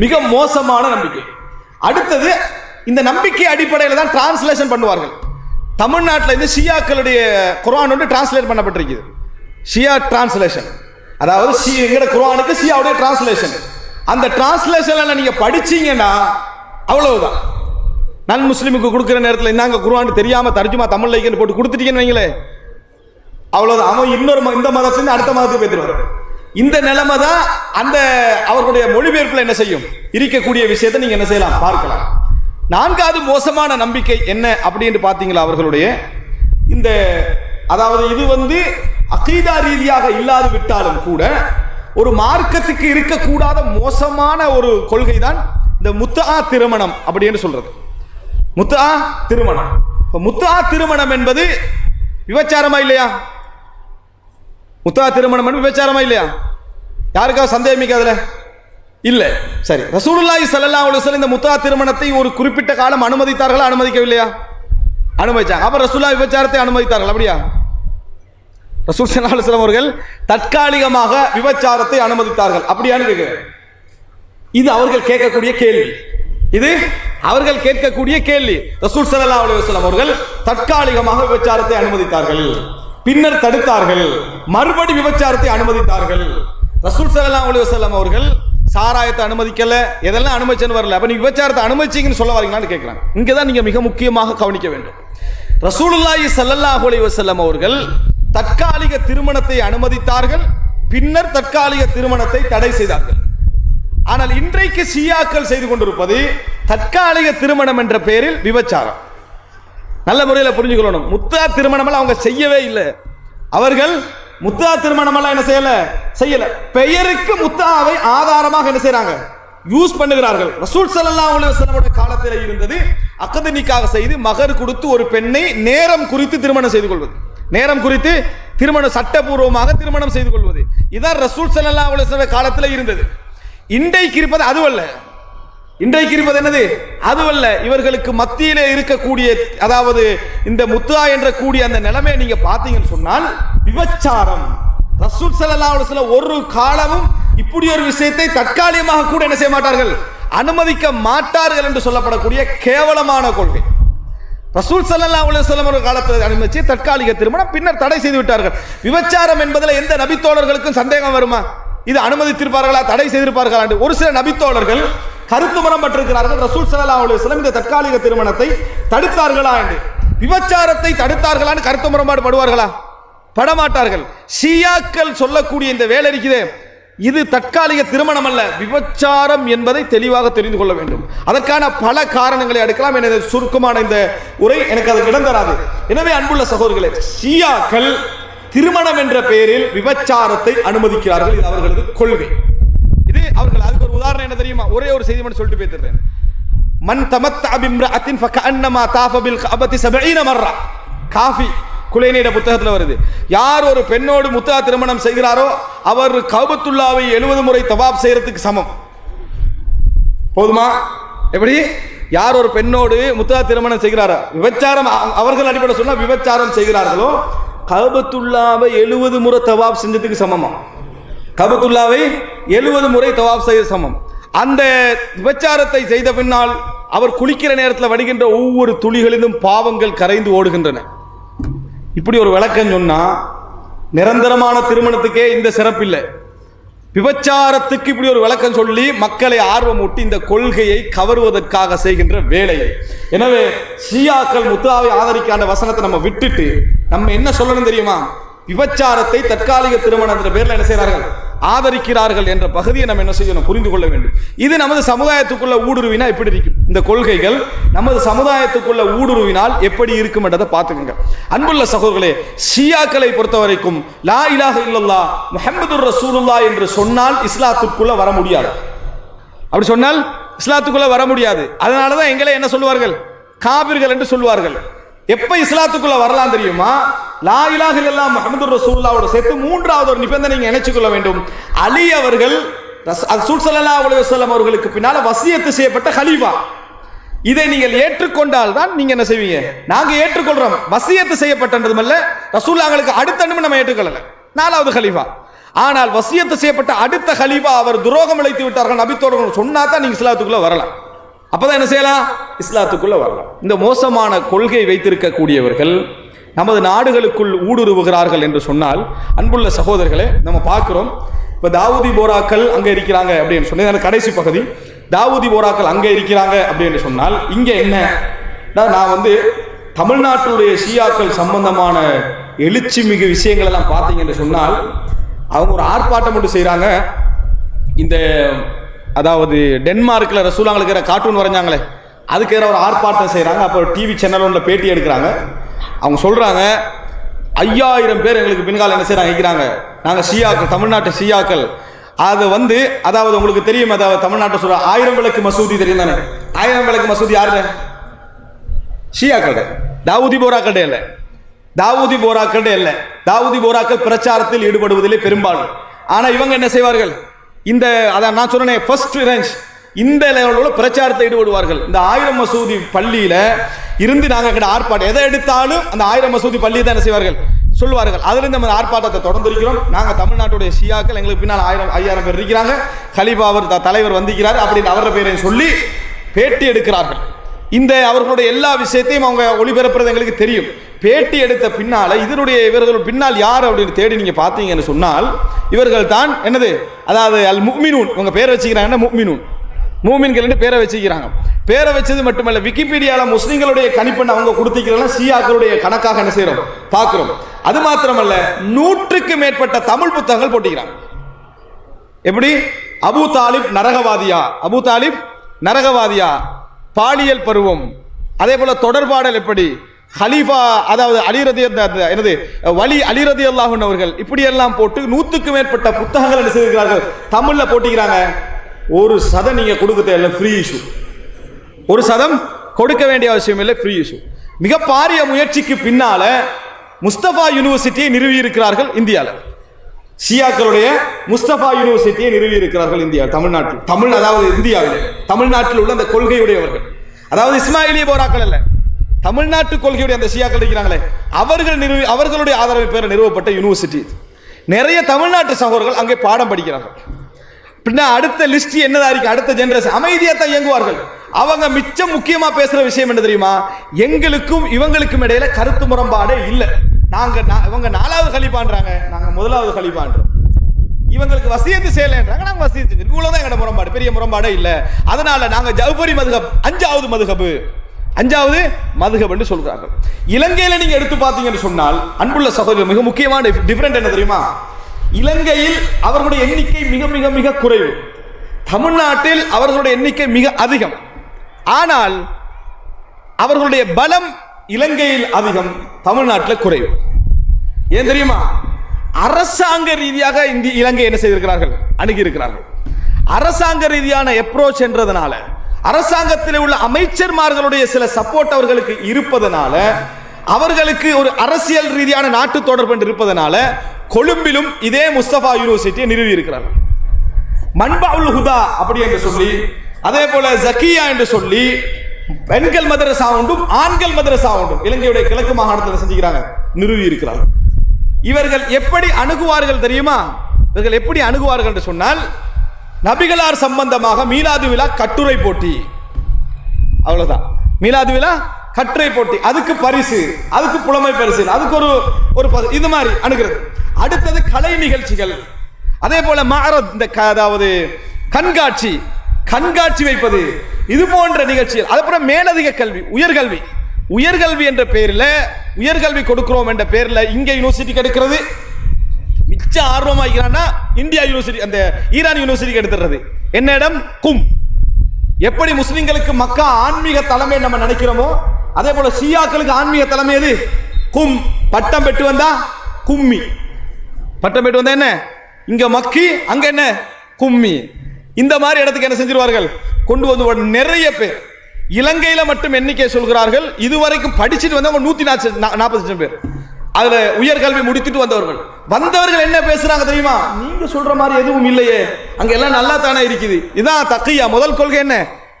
மிக மோசமான நம்பிக்கை. அடுத்தது, இந்த நம்பிக்கை அடிப்படையில் தான் டிரான்ஸ்லேஷன் பண்ணுவார்கள். தமிழ்நாட்டில் இருந்து ஷியாக்களுடைய குர்ஆன் வந்து டிரான்ஸ்லேட் பண்ணப்பட்டிருக்குது. ஷியா டிரான்ஸ்லேஷன், அதாவது எங்கட குர்ஆனுக்கு ஷியாவுடைய டிரான்ஸ்லேஷன். அந்த டிரான்ஸ்லேஷன்ல நீங்க படிச்சீங்கன்னா அவ்வளவுதான். நான் முஸ்லிமுக்கு கொடுக்குற நேரத்தில் இந்தாங்க குர்ஆன் தெரியாம தர்ஜுமா தமிழ்ல போட்டு கொடுத்துட்டீங்கன்னு வைங்களே, அவ்வளவுதான். அவன் இன்னொரு இந்த மதத்திலிருந்து அடுத்த மதத்துக்கு போய்த்துருவார். இந்த நிலைமை தான் அந்த அவர்களுடைய மொழிபெயர்ப்புல என்ன செய்யும், இருக்கக்கூடிய விஷயத்தை நீங்க என்ன செய்யலாம், பார்க்கலாம். 4வது மோசமான நம்பிக்கை என்ன அப்படின்னு பார்த்தீங்களா, அவர்களுடைய இந்த, அதாவது இது வந்து அகீதா ரீதியாக இல்லாது விட்டாலும் கூட ஒரு மார்க்கத்துக்கு இருக்கக்கூடாத மோசமான ஒரு கொள்கை தான் இந்த முத்தஆ திருமணம் அப்படின்னு சொல்றது. முத்தஆ திருமணம். முத்தஆ திருமணம் என்பது விபச்சாரமா இல்லையா? முத்தஆ திருமணம் என்பது விபச்சாரமா இல்லையா? யாருக்காவது சந்தேகம் அதுல இல்ல. சரி, ரசூலுல்லாஹி ஸல்லல்லாஹு அலைஹி வஸல்லம் இந்த முத்தஆ திருமணத்தை ஒரு குறிப்பிட்ட காலம் அனுமதித்தார்களா, அனுமதிக்கவில்லையா? அனுமதிச்சாங்க. அப்ப ரசூலுல்லாஹ் விபச்சாரத்தை அனுமதித்தார்கள், அப்படியா? ரசூல் ஸல்லல்லாஹு அலைஹி வஸல்லம் அவர்கள் தற்காலிகமாக விபச்சாரத்தை அனுமதித்தார்கள், அப்படியான்னு கேட்கிறேன். இது அவர்கள் கேட்கக்கூடிய கேள்வி, இது அவர்கள் கேட்கக்கூடிய கேள்வி. ரசூல் ஸல்லல்லாஹு அலைஹி வஸல்லம் அவர்கள் தற்காலிகமாக விபச்சாரத்தை அனுமதித்தார்கள், பின்னர் தடுத்தார்கள், மறுபடி விபச்சாரத்தை அனுமதித்தார்கள். ரசூல் ஸல்லல்லாஹு அலைஹி வஸல்லம் அவர்கள் சாராயத்தை அனுமதிக்கல, எதெல்லாம் அனுமதிச்சேன்னு வரல. அப்ப நீங்க விபச்சாரத்தை அனுமதிச்சீங்கன்னு சொல்ல வரீங்களான்னு கேட்கிறாங்க. இங்கதான் நீங்க மிக முக்கியமாக கவனிக்க வேண்டும். ரசூலுல்லாஹி ஸல்லல்லாஹு அலைஹி வஸல்லம் அவர்கள் தற்காலிக திருமணத்தை அனுமதித்தார்கள், பின்னர் தற்காலிக திருமணத்தை தடை செய்தார்கள். ஆனால் இன்றைக்கு ஷியாக்கள் செய்து கொண்டிருப்பது தற்காலிக திருமணம் என்ற பெயரில் விபச்சாரம். நல்ல முறையில் புரிஞ்சுக்கணும். முத்தா திருமணம் அவங்க செய்யவே இல்லை. அவர்கள் முத்தா திருமணம் என்ன செய்யல. பெயருக்கு முத்தாவை ஆதாரமாக என்ன செய்யறாங்க, யூஸ் பண்ணுகிறார்கள். ரசூல் ஸல்லல்லாஹு அலைஹி வஸல்லம் காலத்தில் இருந்தது அக்து நிக்காஹ் செய்து மகர் கொடுத்து ஒரு பெண்ணை நேரம் குறித்து திருமணம் செய்து கொள்வது, நேரம் குறித்து திருமணம் சட்டபூர்வமாக திருமணம் செய்து கொள்வது. இதான் ரசூல் ஸல்லல்லாஹு அலைஹி வஸல்லம் காலத்தில் இருந்தது. இன்றைக்கு இருப்பது அதுவல்ல. இன்றைக்கு இருப்பது என்னது, அதுவல்ல. இவர்களுக்கு மத்தியிலே இருக்கக்கூடிய, அதாவது இந்த முத்தா என்ற கூடிய அந்த நிலைமையை நீங்க பார்த்தீங்கன்னு சொன்னால் விபச்சாரம். ரசூல் ஸல்லல்லாஹு அலைஹி வஸல்லம் ஒரு காலமும் இப்படி ஒரு விஷயத்தை தற்காலிகமாக கூட என்ன செய்ய மாட்டார்கள், அனுமதிக்க மாட்டார்கள் என்று சொல்லப்படக்கூடிய கேவலமான கொள்கை. ரசூல் ஸல்லல்லாஹு அலைஹி வஸல்லம் ஒரு காலத்தில் அனுமதிச்சு தற்காலிக திருமணம், பின்னர் தடை செய்து விட்டார்கள். விபச்சாரம் என்பதில் எந்த நபித்தோழர்களுக்கும் சந்தேகம் வருமா? இது அனுமதித்திருப்பார்களா, தடை செய்திருப்பார்களா என்று ஒரு சில நபித்தோழர்கள் கருத்து முரண்பட்டிருக்கிறார்கள். ரசூல் ஸல்லல்லாஹு அலைஹி வஸல்லம் இந்த தற்காலிக திருமணத்தை தடுத்தார்களா என்று, விபச்சாரத்தை தடுத்தார்களான்னு கருத்து முரண்பாடு படுவார்களா? படமாட்டார்கள். ஷியாக்கள் சொல்லக்கூடிய இந்த வேலை இருக்குதே, இது தற்காலிக திருமணம் அல்ல, விபச்சாரம் என்பதை தெளிவாக தெரிந்து கொள்ள வேண்டும். அதற்கான பல காரணங்களை எடுக்கலாம். எனது சுருக்கமான இந்த உரை எனக்கு அது இடம் தராது. எனவே அன்புள்ள சகோதரர்களே, ஷியாக்கள் திருமணம் என்ற பெயரில் விபச்சாரத்தை அனுமதிக்கிறார்கள். இது அவர்களது கொள்கை. இது அவர்கள், அதுக்கு ஒரு உதாரணம் என்ன தெரியுமா? ஒரே ஒரு செய்தி மட்டும் சொல்லிட்டு போயிடுறேன். மன் தமத்தஅ பிம்ரஅத்தின் ஃபகஅன்னமா தாஃப பில் கஅபதி 70 மர்ரா. காஃபி குலைனிட புத்தகத்தில் வருது. யார் ஒரு பெண்ணோடு முத்தா திருமணம் செய்கிறாரோ அவர் கஅபத்துல்லாவை 70 முறை தவாப் செய்யறதுக்கு சமம். போதுமா? எப்படி? யார் ஒரு பெண்ணோடு முத்தா திருமணம் செய்கிறாரோ, விபச்சாரம் அவர்கள் அடிப்படை சொன்னா விபச்சாரம் செய்கிறார்களோ கஅபத்துல்லாவை 70 முறை தவாப் செஞ்சதுக்கு சமமா. கஅபத்துல்லாவை 70 முறை தவாப் செய்ய சமம். அந்த விபச்சாரத்தை செய்த பின்னால் அவர் குளிக்கிற நேரத்தில் வடிகின்ற ஒவ்வொரு துளிகளிலும் பாவங்கள் கரைந்து ஓடுகின்றன. இப்படி ஒரு விளக்கம் சொன்னா நிரந்தரமான திருமணத்துக்கே இந்த சிறப்பில்லை, விபச்சாரத்துக்கு இப்படி ஒரு விளக்கம் சொல்லி மக்களை ஆர்வமூட்டி இந்த கொள்கையை கவருவதற்காக செய்கின்ற வேலை. எனவே ஷியாக்கள் முத்தாவை ஆதரிக்கான வசனத்தை நம்ம விட்டுட்டு நம்ம என்ன சொல்லணும் தெரியுமா? விபச்சாரத்தை தற்காலிக திருமணம் என்ற பேர்ல என்ன செய்கிறார்கள்? ஆதரிக்கிறார்கள் என்ற பகுதியை நம்ம என்ன செய்யணும்? புரிந்து கொள்ள வேண்டும். இது நமது சமுதாயத்துக்குள்ள ஊடுருவினா எப்படி இருக்கும்? இந்த கொள்கைகள் நமது சமுதாயத்துக்குள்ள ஊடுருவினால் எப்படி இருக்கும் என்றதை பார்த்துக்கோங்க. அன்புள்ள சகோதரர்களே, ஷியாக்களை பொறுத்த வரைக்கும் லா இலாஹ இல்லல்லாஹ் முஹம்மதுர் ரசூலுல்லாஹ் என்று சொன்னால் இஸ்லாத்துக்குள்ள வர முடியாது. அப்படி சொன்னால் இஸ்லாத்துக்குள்ள வர முடியாது. அதனாலதான் எங்களை என்ன சொல்லுவார்கள்? காபிர்கள் என்று சொல்லுவார்கள். எப்ப இஸ்லாத்துக்குள்ள வரலாம் தெரியுமா? லா இலாஹ இல்லல்லாஹ் முஹம்மதுர் ரசூலுல்லாஹ்வோட சேர்த்து மூன்றாவது ஒரு நிபந்தனை நீங்க நினைச்சுக் கொள்ள வேண்டும். அலி அவர்கள் ரசூல் ஸல்லல்லாஹு அலைஹி வஸல்லம் அவர்களுக்கு பின்னால வசியத்து செய்யப்பட்ட கலீஃபா. இதை நீங்கள் ஏற்றுக்கொண்டால் தான் நீங்க என்ன செய்வீங்க? நாங்க ஏற்றுக்கொள்றோம். வசியத்து செய்யப்பட்டதுமல்ல, ரசூலுல்லாஹ்களுக்கு அடுத்த நம்ம ஏற்றுக்கொள்ளல, 4வது கலீஃபா. ஆனால் வசியத்து செய்யப்பட்ட அடுத்த கலீஃபா அவர் துரோகம் இழைத்து விட்டார்கள் நபித்தோடு சொன்னா தான் நீங்க இஸ்லாத்துக்குள்ள வரலாம். அப்பதான் என்ன செய்யலாம்? இஸ்லாத்துக்குள்ள வரலாம். இந்த மோசமான கொள்கை வைத்திருக்கக்கூடியவர்கள் நமது நாடுகளுக்குள் ஊடுருவுகிறார்கள் என்று சொன்னால், அன்புள்ள சகோதரர்களே, நம்ம பார்க்கிறோம். இப்ப தாவூதி போராக்கள் அங்க இருக்கிறாங்க அப்படின்னு சொன்ன கடைசி பகுதி, தாவூதி போராக்கள் அங்க இருக்கிறாங்க அப்படின்னு சொன்னால் இங்க என்ன? நான் தமிழ்நாட்டுடைய ஷியாக்கள் சம்பந்தமான எழுச்சி மிகு விஷயங்கள் எல்லாம் பார்த்தீங்க என்று சொன்னால், அவங்க ஒரு ஆர்ப்பாட்டம் மட்டும் செய்யறாங்க. இந்த அதாவது டென்மார்க்ல ரசூலுல்லாஹ்களுக்கு கார்ட்டூன் வரைஞ்சாங்களே, அதுக்கு ஒரு ஆர்ப்பாட்டம் செய்யறாங்க. அப்போ டிவி சேனல் ஒன்றுல பேட்டி எடுக்கிறாங்க. அவங்க சொல்றாங்க 5000 பேர் எங்களுக்கு பின்கால என்ன செய்யறாங்க இருக்கிறாங்க. நாங்க ஷியாக்கள், தமிழ்நாட்டு ஷியாக்கள். அது அதாவது உங்களுக்கு தெரியும், அதாவது தமிழ்நாட்டை சொல்ற 1000 விளக்கு மசூதி தெரியும் தானே? 1000 விளக்கு மசூதி யாரு? ஷியாக்கள். தாவூதி போராக்கள் இல்ல, தாவூதி போராக்கள் இல்ல. தாவூதி போராக்கள் பிரச்சாரத்தில் ஈடுபடுவதிலே பெரும்பாலும். ஆனா இவங்க என்ன செய்வார்கள்? இந்த அதான் நான் சொன்னேன், ஃபர்ஸ்ட் ரேஞ்ச் இந்த லெவலில் பிரச்சாரத்தை ஈடுபடுவார்கள். இந்த 1000 மசூதி பள்ளியில இருந்து நாங்கள் ஆர்ப்பாட்டம் எதை எடுத்தாலும் அந்த 1000 மசூதி பள்ளியை தான் என்ன செய்வார்கள்? சொல்லுவார்கள். அதிலிருந்து நம்ம ஆர்ப்பாட்டத்தை தொடர்ந்து இருக்கிறோம். நாங்கள் தமிழ்நாட்டுடைய ஷியாக்கள், எங்களுக்கு பின்னால் 5000 பேர் இருக்கிறாங்க, கலீஃபா அவர் தலைவர் வந்திருக்கிறார் அப்படின்னு அவர பேரையும் சொல்லி பேட்டி எடுக்கிறார்கள். இந்த அவர்களுடைய எல்லா விஷயத்தையும் அவங்க ஒளிபரப்புறது எங்களுக்கு தெரியும். பேட்டி எடுத்த பின்னால இவர்கள் பின்னால் யார் அப்படின்னு தேடி நீங்க பார்த்தீங்கன்னு சொன்னால், இவர்கள் தான் என்னது, அதாவது அல் முஃமினூன், இவங்க பேரை வச்சுக்கிறாங்கன்னா முஃமினூன், மூமின்கள் பேரை வச்சுக்கிறாங்க. பேரை வச்சது மட்டுமல்ல, விக்கிபீடியால முஸ்லிம்களுடைய கணிப்பெண் அவங்க கொடுத்திருக்கிறதெல்லாம் ஷியாக்களுடைய கணக்காக என்ன செய்யறோம்? பார்க்கிறோம். அது மாத்திரமல்ல, 100க்கு மேற்பட்ட தமிழ் புத்தகங்கள் போட்டிக்கிறாங்க. எப்படி? அபூ தாலிப் நரகவாதியா, அபூ தாலிப் நரகவாதியா, பாலியல் பருவம், அதே போல தொடர்பாடல் எப்படி, ஹலீஃபா அதாவது அலி ரலியல்லாஹு அன்ஹு அவர்கள், இப்படி எல்லாம் போட்டு 100க்கு மேற்பட்ட புத்தகங்கள் என்ன செய்திருக்கிறார்கள்? தமிழ்ல போட்டிக்கிறாங்க. ஒரு சதம் நீங்க கொடுக்க தேவையில்லை, ஃப்ரீ இஷ்யூ. ஒரு சதம் கொடுக்க வேண்டிய அவசியம் இல்லை, ஃப்ரீ இஷ்யூ. மிக பாரிய முயற்சிக்கு பின்னால முஸ்தபா யூனிவர்சிட்டியை நிறுவி இருக்கிறார்கள் இந்தியாவில். ஷியாக்களுடைய முஸ்தபா யூனிவர்சிட்டியை நிறுவி இருக்கிறார்கள் இந்தியா, தமிழ்நாட்டில், அதாவது இந்தியாவில், தமிழ்நாட்டில் உள்ள அந்த கொள்கையுடையவர்கள், அதாவது இஸ்மாயிலிய போராக்கள் அல்ல, தமிழ்நாட்டு கொள்கையுடைய அந்த ஷியாக்கள் இருக்கிறாங்களே, அவர்களுடைய ஆதரவு பேர நிறுவப்பட்ட யூனிவர்சிட்டி. நிறைய தமிழ்நாட்டு சகோதரர்கள் அங்கே பாடம் படிக்கிறார்கள். பின்ன அடுத்த லிஸ்ட் என்னதா இருக்கு? அடுத்த ஜெனரேஷன் அமைதியா தான் இயங்குவார்கள். அவங்க மிச்சம் முக்கியமா பேசுற விஷயம் என்ன தெரியுமா? எங்களுக்கும் இவங்களுக்கும் இடையில கருத்து முரண்பாடே இல்லை. இவங்க 4வது கலீஃபான்றாங்க, நாங்க 1வது கலீஃபான்றோம். இவங்களுக்கு வசியத்து செய்யலைன்றாங்க, நாங்க வசியத்து செஞ்சோம். இவ்வளவுதான் எங்களோட முரண்பாடு, பெரிய முரண்பாடே இல்லை. அதனால நாங்க ஜஃபரி மதுஹப் 5வது மதுஹப் என்று சொல்றாங்க. இலங்கையில நீங்க எடுத்து பார்த்தீங்கன்னு சொன்னால், அன்புள்ள சகோதரர், மிக முக்கியமான டிஃபரெண்ட் என்ன தெரியுமா? இலங்கையில் அவர்களுடைய எண்ணிக்கை மிக மிக மிக குறைவு, தமிழ்நாட்டில் அவர்களுடைய எண்ணிக்கை மிக அதிகம். ஆனால் அவர்களுடைய பலம் இலங்கையில் அதிகம், தமிழ்நாட்டில் குறைவு. ஏன் தெரியுமா? அரசாங்க ரீதியாக இலங்கை என்ன செய்திருக்கிறார்கள்? அணுகி இருக்கிறார்கள். அரசாங்க ரீதியான அப்ரோச் என்றதுனால, அரசாங்கத்தில் உள்ள அமைச்சர்மார்களுடைய சில சப்போர்ட் அவர்களுக்கு இருப்பதனால அவர்களுக்கு ஒரு அரசியல் ரீதியான நாட்டு தொடர்பு இருப்பதனால கொழும்பிலும் இதே முஸ்தபா யூனிவர்சிட்டியை நிறுவி இருக்கிறார்கள். மன்பாவுல் ஹுதா அப்படி என்று சொல்லி, அதே போல ஜக்கியா என்று சொல்லி பெண்கள் மதரசா உண்டும் ஆண்கள் மதரசா உண்டும் இலங்கையுடைய கிழக்கு மாகாணத்தில் செஞ்சுக்கிறாங்க, நிறுவி இருக்கிறார்கள். இவர்கள் எப்படி அணுகுவார்கள் தெரியுமா? இவர்கள் எப்படி அணுகுவார்கள் என்று சொன்னால், நபிகளார் சம்பந்தமாக மீலாது விழா கட்டுரை போட்டி, அவ்வளவுதான். மீலாது விழா கட்டுரை போட்டி, அதுக்கு பரிசு, அதுக்கு புலமை பரிசு, அதுக்கு ஒரு இது மாதிரி அணுகிறது. அடுத்தது கலை நிகழ்ச்சிகள், அதே போல மாரத், இந்த அதாவது கண்காட்சி வைப்பது, இது போன்ற நிகழ்ச்சிகள். அதுக்கப்புறம் மேலதிக கல்வி, உயர்கல்வி என்ற பெயரில் உயர்கல்வி கொடுக்கிறோம் என்ற பெயரில் இங்கே யூனிவர்சிட்டிக்கு எடுக்கிறது. மிச்ச ஆர்வமாகிறான்னா இந்தியா யூனிவர்சிட்டி, அந்த ஈரான் யூனிவர்சிட்டிக்கு எடுத்துறது. என்ன இடம்? கும். எப்படி முஸ்லிம்களுக்கு மக்கா ஆன்மீக தலைமை நம்ம நினைக்கிறோமோ, அதே போல ஷியாக்களுக்கு ஆன்மீக தலைமை எது? கும். பட்டம் பெற்று வந்தா கும்மி, பட்டம் பெற்று வந்தா என்ன? இங்க மக்கி, அங்க என்ன? கும்மி. இந்த மாதிரி இடத்துக்கு என்ன செஞ்சிருவார்கள்? கொண்டு வந்து நிறைய பேர். இலங்கையில மட்டும் எண்ணிக்கை சொல்கிறார்கள், இதுவரைக்கும் படிச்சுட்டு வந்தவங்க 140 பேர். அதுல உயர்கல்வி முடித்துட்டு வந்தவர்கள் என்ன பேசுறாங்க தெரியுமா? நீங்க சொல்ற மாதிரி எதுவும் இல்லையே, அங்க எல்லாம் நல்லா தானே இருக்குது. இதான் தக்கியா. முதல் கொள்கை என்ன?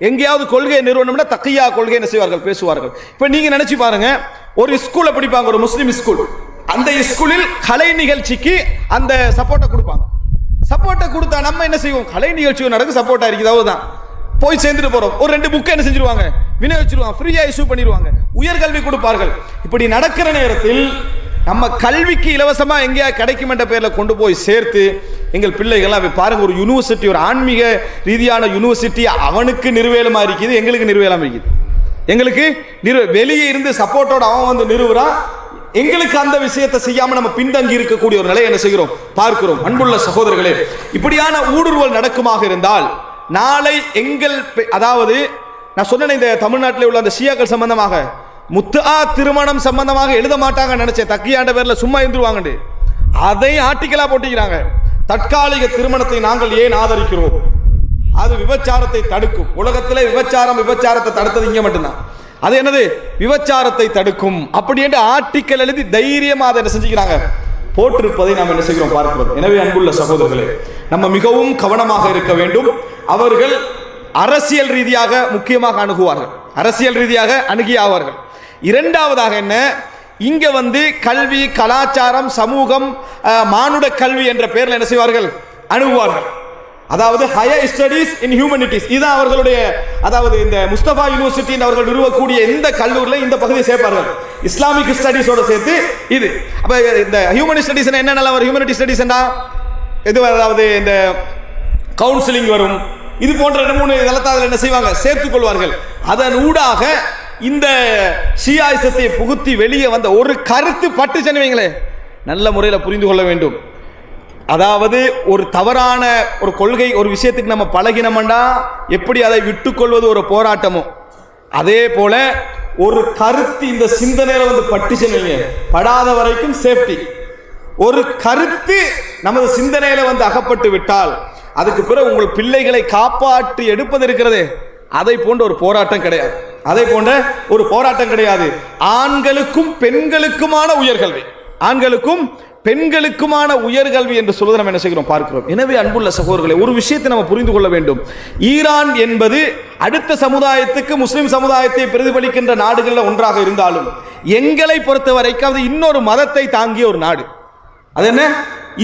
எங்கேயாவது கொள்கை நிறுவனம்னா தக்கியா கொள்கை என்ன செய்வார்கள்? பேசுவார்கள். இப்ப நீங்க நினைச்சு பாருங்க, ஒரு ஸ்கூல்ல படிப்பாங்க, ஒரு முஸ்லிம் ஸ்கூல். அந்த ஸ்கூலில் கலை நிகழ்ச்சிக்கு அந்த சப்போர்ட்டை கொடுப்பாங்க. சப்போர்ட்டை கொடுத்தா நம்ம என்ன செய்வோம்? கலை நிகழ்ச்சி நடக்கு சப்போர்ட்டா இருக்குது, அவ்வளவுதான். போய் சேர்ந்துட்டு போறோம். ஒரு 2 புக்கை என்ன செஞ்சிருவாங்க? விநியோகிச்சிருவாங்க, ஃப்ரீயா இஷ்யூ பண்ணிடுவாங்க, உயர்கல்வி கொடுப்பார்கள். இப்படி நடக்கிற நேரத்தில் நம்ம கல்விக்கு இலவசமா எங்கேயா கிடைக்கும் என்ற பெயரில் கொண்டு போய் சேர்த்து எங்கள் பிள்ளைகள் பாருங்க, ஒரு யூனிவர்சிட்டி, ஒரு ஆன்மீக ரீதியான யூனிவர்சிட்டி அவனுக்கு நிறுவேலமா இருக்குது, எங்களுக்கு நிறுவேலாம இருக்குது. எங்களுக்கு வெளியே இருந்து சப்போர்ட்டோட அவன் வந்து நிறுவுறான், எங்களுக்கு அந்த விஷயத்தை செய்யாம நம்ம பின்தங்கி இருக்கக்கூடிய ஒரு நிலை என்ன செய்கிறோம்? பார்க்கிறோம். அன்புள்ள சகோதரர்களே, இப்படியான ஊடுருவல் நடக்குமாக இருந்தால் நாளை அதாவது நான் சொன்ன இந்த தமிழ்நாட்டில் உள்ள அந்த ஷியாக்கள் சம்பந்தமாக முத்தா திருமணம் சம்பந்தமாக எழுத மாட்டாங்க நினைச்சேன். தக்கியாண்ட பேர்ல சும்மா இருந்துருவாங்க, அதை ஆர்டிக்கலா போட்டிக்கிறாங்க. தற்காலிக திருமணத்தை நாங்கள் ஏன் ஆதரிக்கிறோம்? அது விபச்சாரத்தை தடுக்கும். உலகத்திலே விபச்சாரத்தை தடுத்தது இங்க மட்டும்தான். அது என்னது? விபச்சாரத்தை தடுக்கும் அப்படி என்று ஆர்டிக்கல் எழுதி தைரியமா அதை என்ன செஞ்சுக்கிறாங்க? போட்டிருப்பதை நாம் என்ன செய்கிறோம்? பார்க்கிறோம். எனவே அன்புள்ள சகோதரர்களே, நம்ம மிகவும் கவனமாக இருக்க வேண்டும். அவர்கள் அரசியல் ரீதியாக முக்கியமாக அணுகுவார்கள், அரசியல் ரீதியாக அணுகியாவார்கள். இரண்டாவதாக என்ன? இங்க வந்து கல்வி, கலாச்சாரம், சமூகம், மானுட கல்வி என்ற பெயரில் என்ன செய்வார்கள்? அணுகுவார்கள். அதாவது ஹையர் ஸ்டடீஸ் இன் ஹியூமனிட்டிஸ், இதுதான் அவர்களுடைய, அதாவது இந்த முஸ்தபா யூனிவர்சிட்டி அவர்கள் நிறுவக்கூடிய இந்த கல்லூரியில் இந்த பகுதியை சேர்ப்பார்கள். இஸ்லாமிக் ஸ்டடீஸோட சேர்த்து இது. அப்ப இந்த ஹியூமன் ஸ்டடீஸ் என்ன வரும்? ஹியூமனிட்டி ஸ்டடீஸ் இது, அதாவது இந்த கவுன்சிலிங் வரும், இது போன்ற 2-3 இதெல்லாம் என்ன செய்வாங்க? சேர்த்துக் கொள்வார்கள். அதன் ஊடாக இந்த ஷியாயிசத்தை புகுத்தி வெளியே வந்த ஒரு கருத்து பட்டு சென்னுவீங்களே, நல்ல முறையில் புரிந்து கொள்ள வேண்டும். அதாவது ஒரு தவறான ஒரு கொள்கை, ஒரு விஷயத்துக்கு நம்ம பழகினோம்டா எப்படி அதை விட்டுக்கொள்வது ஒரு போராட்டமோ, அதே போல ஒரு கருத்து இந்த சிந்தனையில வந்து பட்டு சென்னுவீங்க, படாத வரைக்கும் சேஃப்டி. ஒரு கருத்து நமது சிந்தனையில வந்து அகப்பட்டு விட்டால் அதுக்கு பிறகு உங்கள் பிள்ளைகளை காப்பாற்றி எடுப்பது இருக்கிறது, அதை போன்ற ஒரு போராட்டம் கிடையாது. அதை போன்ற ஒரு போராட்டம் கிடையாது. ஆண்களுக்கும் பெண்களுக்குமான உயர்கல்வி, ஆண்களுக்கும் பெண்களுக்குமான உயர்கல்வி என்று சொல்வதை நம்ம என்ன செய்கிறோம்? பார்க்கிறோம். எனவே அன்புள்ள சகோதரர்களே, ஒரு விஷயத்தை நம்ம புரிந்து கொள்ள வேண்டும். ஈரான் என்பது அடுத்த சமுதாயத்துக்கு, முஸ்லிம் சமுதாயத்தை பிரதிபலிக்கின்ற நாடுகளில் ஒன்றாக இருந்தாலும் எங்களை பொறுத்த வரைக்கும் அது இன்னொரு மதத்தை தாங்கிய ஒரு நாடு. அது என்ன?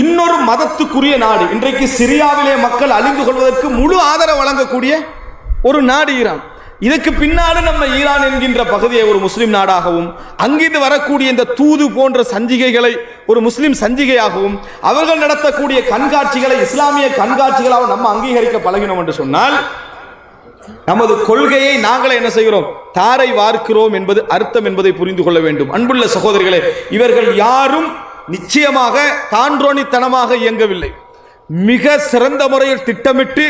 இன்னொரு மதத்துக்குரிய நாடு. இன்றைக்கு சிரியாவிலே மக்கள் அழிந்து கொள்வதற்கு முழு ஆதரவு வழங்கக்கூடிய ஒரு நாடு ஈரான். இதற்கு பின்னாடி நம்ம ஈரான் என்கின்ற பகுதியை ஒரு முஸ்லிம் நாடாகவும், அங்கிருந்து வரக்கூடிய இந்த தூது போன்ற சஞ்சிகைகளை ஒரு முஸ்லிம் சஞ்சிகையாகவும், அவர்கள் நடத்தக்கூடிய கண்காட்சிகளை இஸ்லாமிய கண்காட்சிகளாக நம்ம அங்கீகரிக்க பழகினோம் என்று சொன்னால் நமது கொள்கையை நாங்களே என்ன செய்கிறோம்? தாரை வார்க்கிறோம் என்பது அர்த்தம் என்பதை புரிந்து கொள்ள வேண்டும். அன்புள்ள சகோதரிகளே, இவர்கள் யாரும் நிச்சயமாக தான்றோனித்தனமாக இயங்கவில்லை. மிக சிறந்த முறையில் திட்டமிட்டு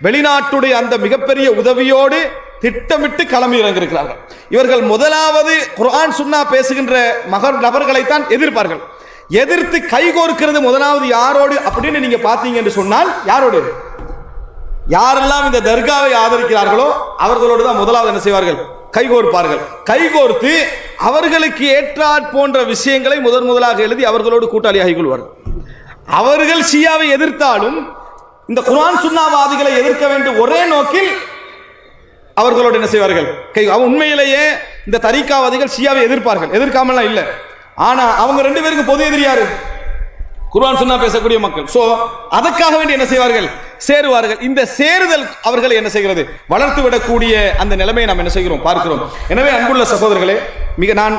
வெளிநாட்டுடைய அந்த மிகப்பெரிய உதவியோடு திட்டமிட்டு களம் இறங்கியிருக்கிறார்கள். இவர்கள் முதலாவது குர்ஆன் சுன்னா பேசுகின்ற நபர்களைத்தான் எதிர்ப்பார்கள். எதிர்த்து கைகோர்க்கிறது முதலாவது யாரோடு அப்படின்னு நீங்க பார்த்தீங்க என்று சொன்னால், யாரோடு? யாரெல்லாம் இந்த தர்காவை ஆதரிக்கிறார்களோ அவர்களோடு தான் முதலாவது என்ன செய்வார்கள்? கைகோர்ப்பார்கள். கைகோர்த்து அவர்களுக்கு ஏற்றாற் போன்ற விஷயங்களை முதலாக எழுதி அவர்களோடு கூட்டாளியாகிக் கொள்வார்கள். அவர்கள் ஷியாவை எதிர்த்தாலும் இந்த குர்ஆன் சுன்னாவாதிகளை எதிர்க்க வேண்டும் ஒரே நோக்கில் அவர்களோடு என்ன செய்வார்கள்? உண்மையிலேயே இந்த தரீக்காவாதிகள் ஷியாவை எதிர்ப்பார்கள், எதிர்க்காமலாம் இல்லை. ஆனா அவங்க ரெண்டு பேருக்கு பொது எதிரி யாரு? குர்ஆன் சுன்னா பேசக்கூடிய மக்கள். சோ அதற்காக வேண்டி என்ன செய்வார்கள்? சேருவார்கள். இந்த சேருதல் அவர்களை என்ன செய்கிறது? வளர்த்து விடக்கூடிய அந்த நிலைமையை நாம் என்ன செய்கிறோம்? பார்க்கிறோம். எனவே அன்புள்ள சகோதரர்களே, நான்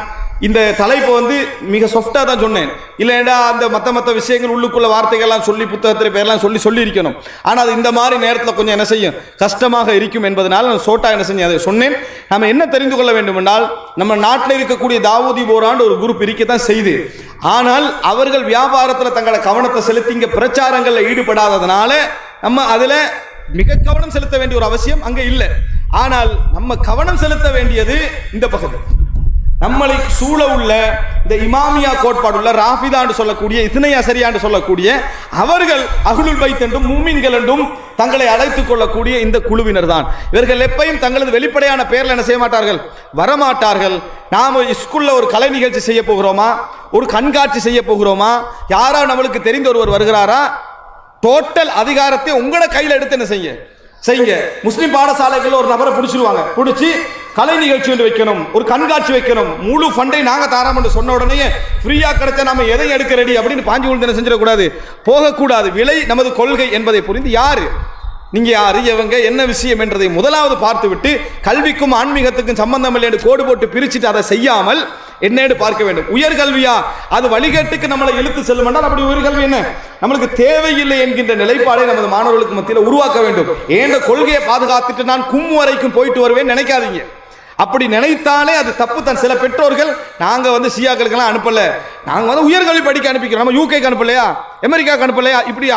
இந்த தலைப்பை மிக சாஃப்டா தான் சொன்னேன். இல்லைடா அந்த மற்ற விஷயங்கள் உள்ளுக்குள்ள வார்த்தைகள்லாம் சொல்லி புத்தகத்தில் பேர்லாம் சொல்லி இருக்கணும். ஆனால் அது இந்த மாதிரி நேரத்தில் கொஞ்சம் என்ன செய்யும்? கஷ்டமாக இருக்கும் என்பதனால் நான் சோட்டா என்ன செஞ்சேன், அதை சொன்னேன். நம்ம என்ன தெரிந்து கொள்ள வேண்டும் என்றால், நம்ம நாட்டில் இருக்கக்கூடிய தாவூதி போராண்டு ஒரு குரூப் இருக்கத்தான் செய்து, ஆனால் அவர்கள் வியாபாரத்தில் தங்களை கவனத்தை செலுத்தி இங்கே பிரச்சாரங்களில் ஈடுபடாததுனால நம்ம அதில் மிக கவனம் செலுத்த வேண்டிய ஒரு அவசியம் அங்கே இல்லை. ஆனால் நம்ம கவனம் செலுத்த வேண்டியது இந்த பகுதி. நம்மளை சூழ உள்ள இந்த இமாமியா கோட்பாடுள்ள ராஃபிதா என்று சொல்லக்கூடிய இத்னை அஸரியா என்று சொல்லக்கூடிய அவர்கள் அஹ்லுல் பைத் என்றும் மூமின்கள் என்றும் தங்களை அழைத்துக் கொள்ளக்கூடிய இந்த குழுவினர் தான். இவர்கள் எப்பையும் தங்களது வெளிப்படையான பெயரில் என்ன செய்ய மாட்டார்கள்? வரமாட்டார்கள். நாம் ஸ்கூல்ல ஒரு கலை நிகழ்ச்சி செய்ய போகிறோமா, ஒரு கண்காட்சி செய்ய போகிறோமா, யாரா நம்மளுக்கு தெரிந்த ஒருவர் வருகிறாரா, டோட்டல் அதிகாரத்தை உங்களோட கையில் எடுத்து என்ன செய்யுங்க. முஸ்லிம் பாடசாலைகள் ஒரு நபரை பிடிச்சிருவாங்க, பிடிச்சி கலை நிகழ்ச்சி ஒன்று வைக்கணும், ஒரு கண்காட்சி வைக்கணும், முழு ஃபண்டை நாங்க தாராம் என்று சொன்ன உடனே ஃப்ரீயா கிடைச்சா நம்ம எதை எடுக்க ரெடி அப்படின்னு பாஞ்சு உள்ள செஞ்சிடக்கூடாது, போகக்கூடாது. விலை நமது கொள்கை என்பதை புரிந்து யாரு நீங்க யாரு, எவங்க, என்ன விஷயம் என்றதை முதலாவது பார்த்துவிட்டு கல்விக்கும் ஆன்மீகத்துக்கும் சம்பந்தம் இல்லை என்று கோடு போட்டு பிரிச்சுட்டு அதை செய்யாமல் என்னன்னு பார்க்க வேண்டும். உயர்கல்வியா அது வழிகேட்டுக்கு நம்மளை இழுத்து செல்லும் என்றால் அப்படி உயர்கல்வி என்ன நம்மளுக்கு தேவையில்லை என்கின்ற நிலைப்பாடை நமது மாணவர்களுக்கு மத்தியில் உருவாக்க வேண்டும். ஏன் கொள்கையை பாதுகாத்துட்டு நான் கும் வரைக்கும் போயிட்டு வருவேன் நினைக்காதீங்க. அப்படி நினைத்தாலே அது தப்பு தான். சில பெற்றோர்கள் நாங்க ஷியாக்களுக்கெல்லாம் அனுப்பல, நாங்க உயர்கல்வி படிக்க அனுப்பிக்கிறோம், நம்ம யூகேக்கு அனுப்பலையா, அமெரிக்காவுக்கு அனுப்பலையா, இப்படி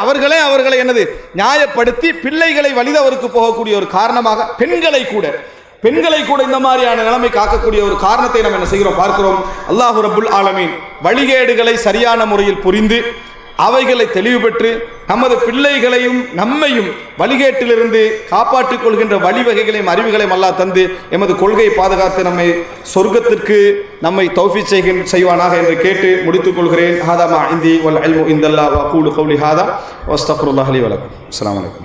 அவர்களை என்னது நியாயப்படுத்தி பிள்ளைகளை வழிதவருக்கு போகக்கூடிய ஒரு காரணமாக பெண்களை கூட இந்த மாதிரியான நிலைமை காக்கக்கூடிய ஒரு காரணத்தை நம்ம என்ன செய்கிறோம் பார்க்கிறோம். அல்லாஹ் ரப்புல் ஆலமீன் வழிகேடுகளை சரியான முறையில் புரிந்து அவைகளை தெளிவு பெற்று நமது பிள்ளைகளையும் நம்மையும் வழிகேட்டிலிருந்து காப்பாற்றிக் கொள்கின்ற வழிவகைகளையும் அறிவுகளையும் அல்லாஹ் தந்து எமது கொள்கையை பாதுகாத்து நம்மை சொர்க்கத்திற்கு நம்மை தௌஃபீக் செய்வானாக என்று கேட்டு முடித்துக் கொள்கிறேன். ஹாதா மா இந்தி வல் இல்மு இந்தல்லாஹ் வ அகூலு கௌலி ஹாதா வஸ்தக்ஃபிருல்லாஹ் லி வ லக்கும். அஸ்ஸலாமு அலைக்கும்.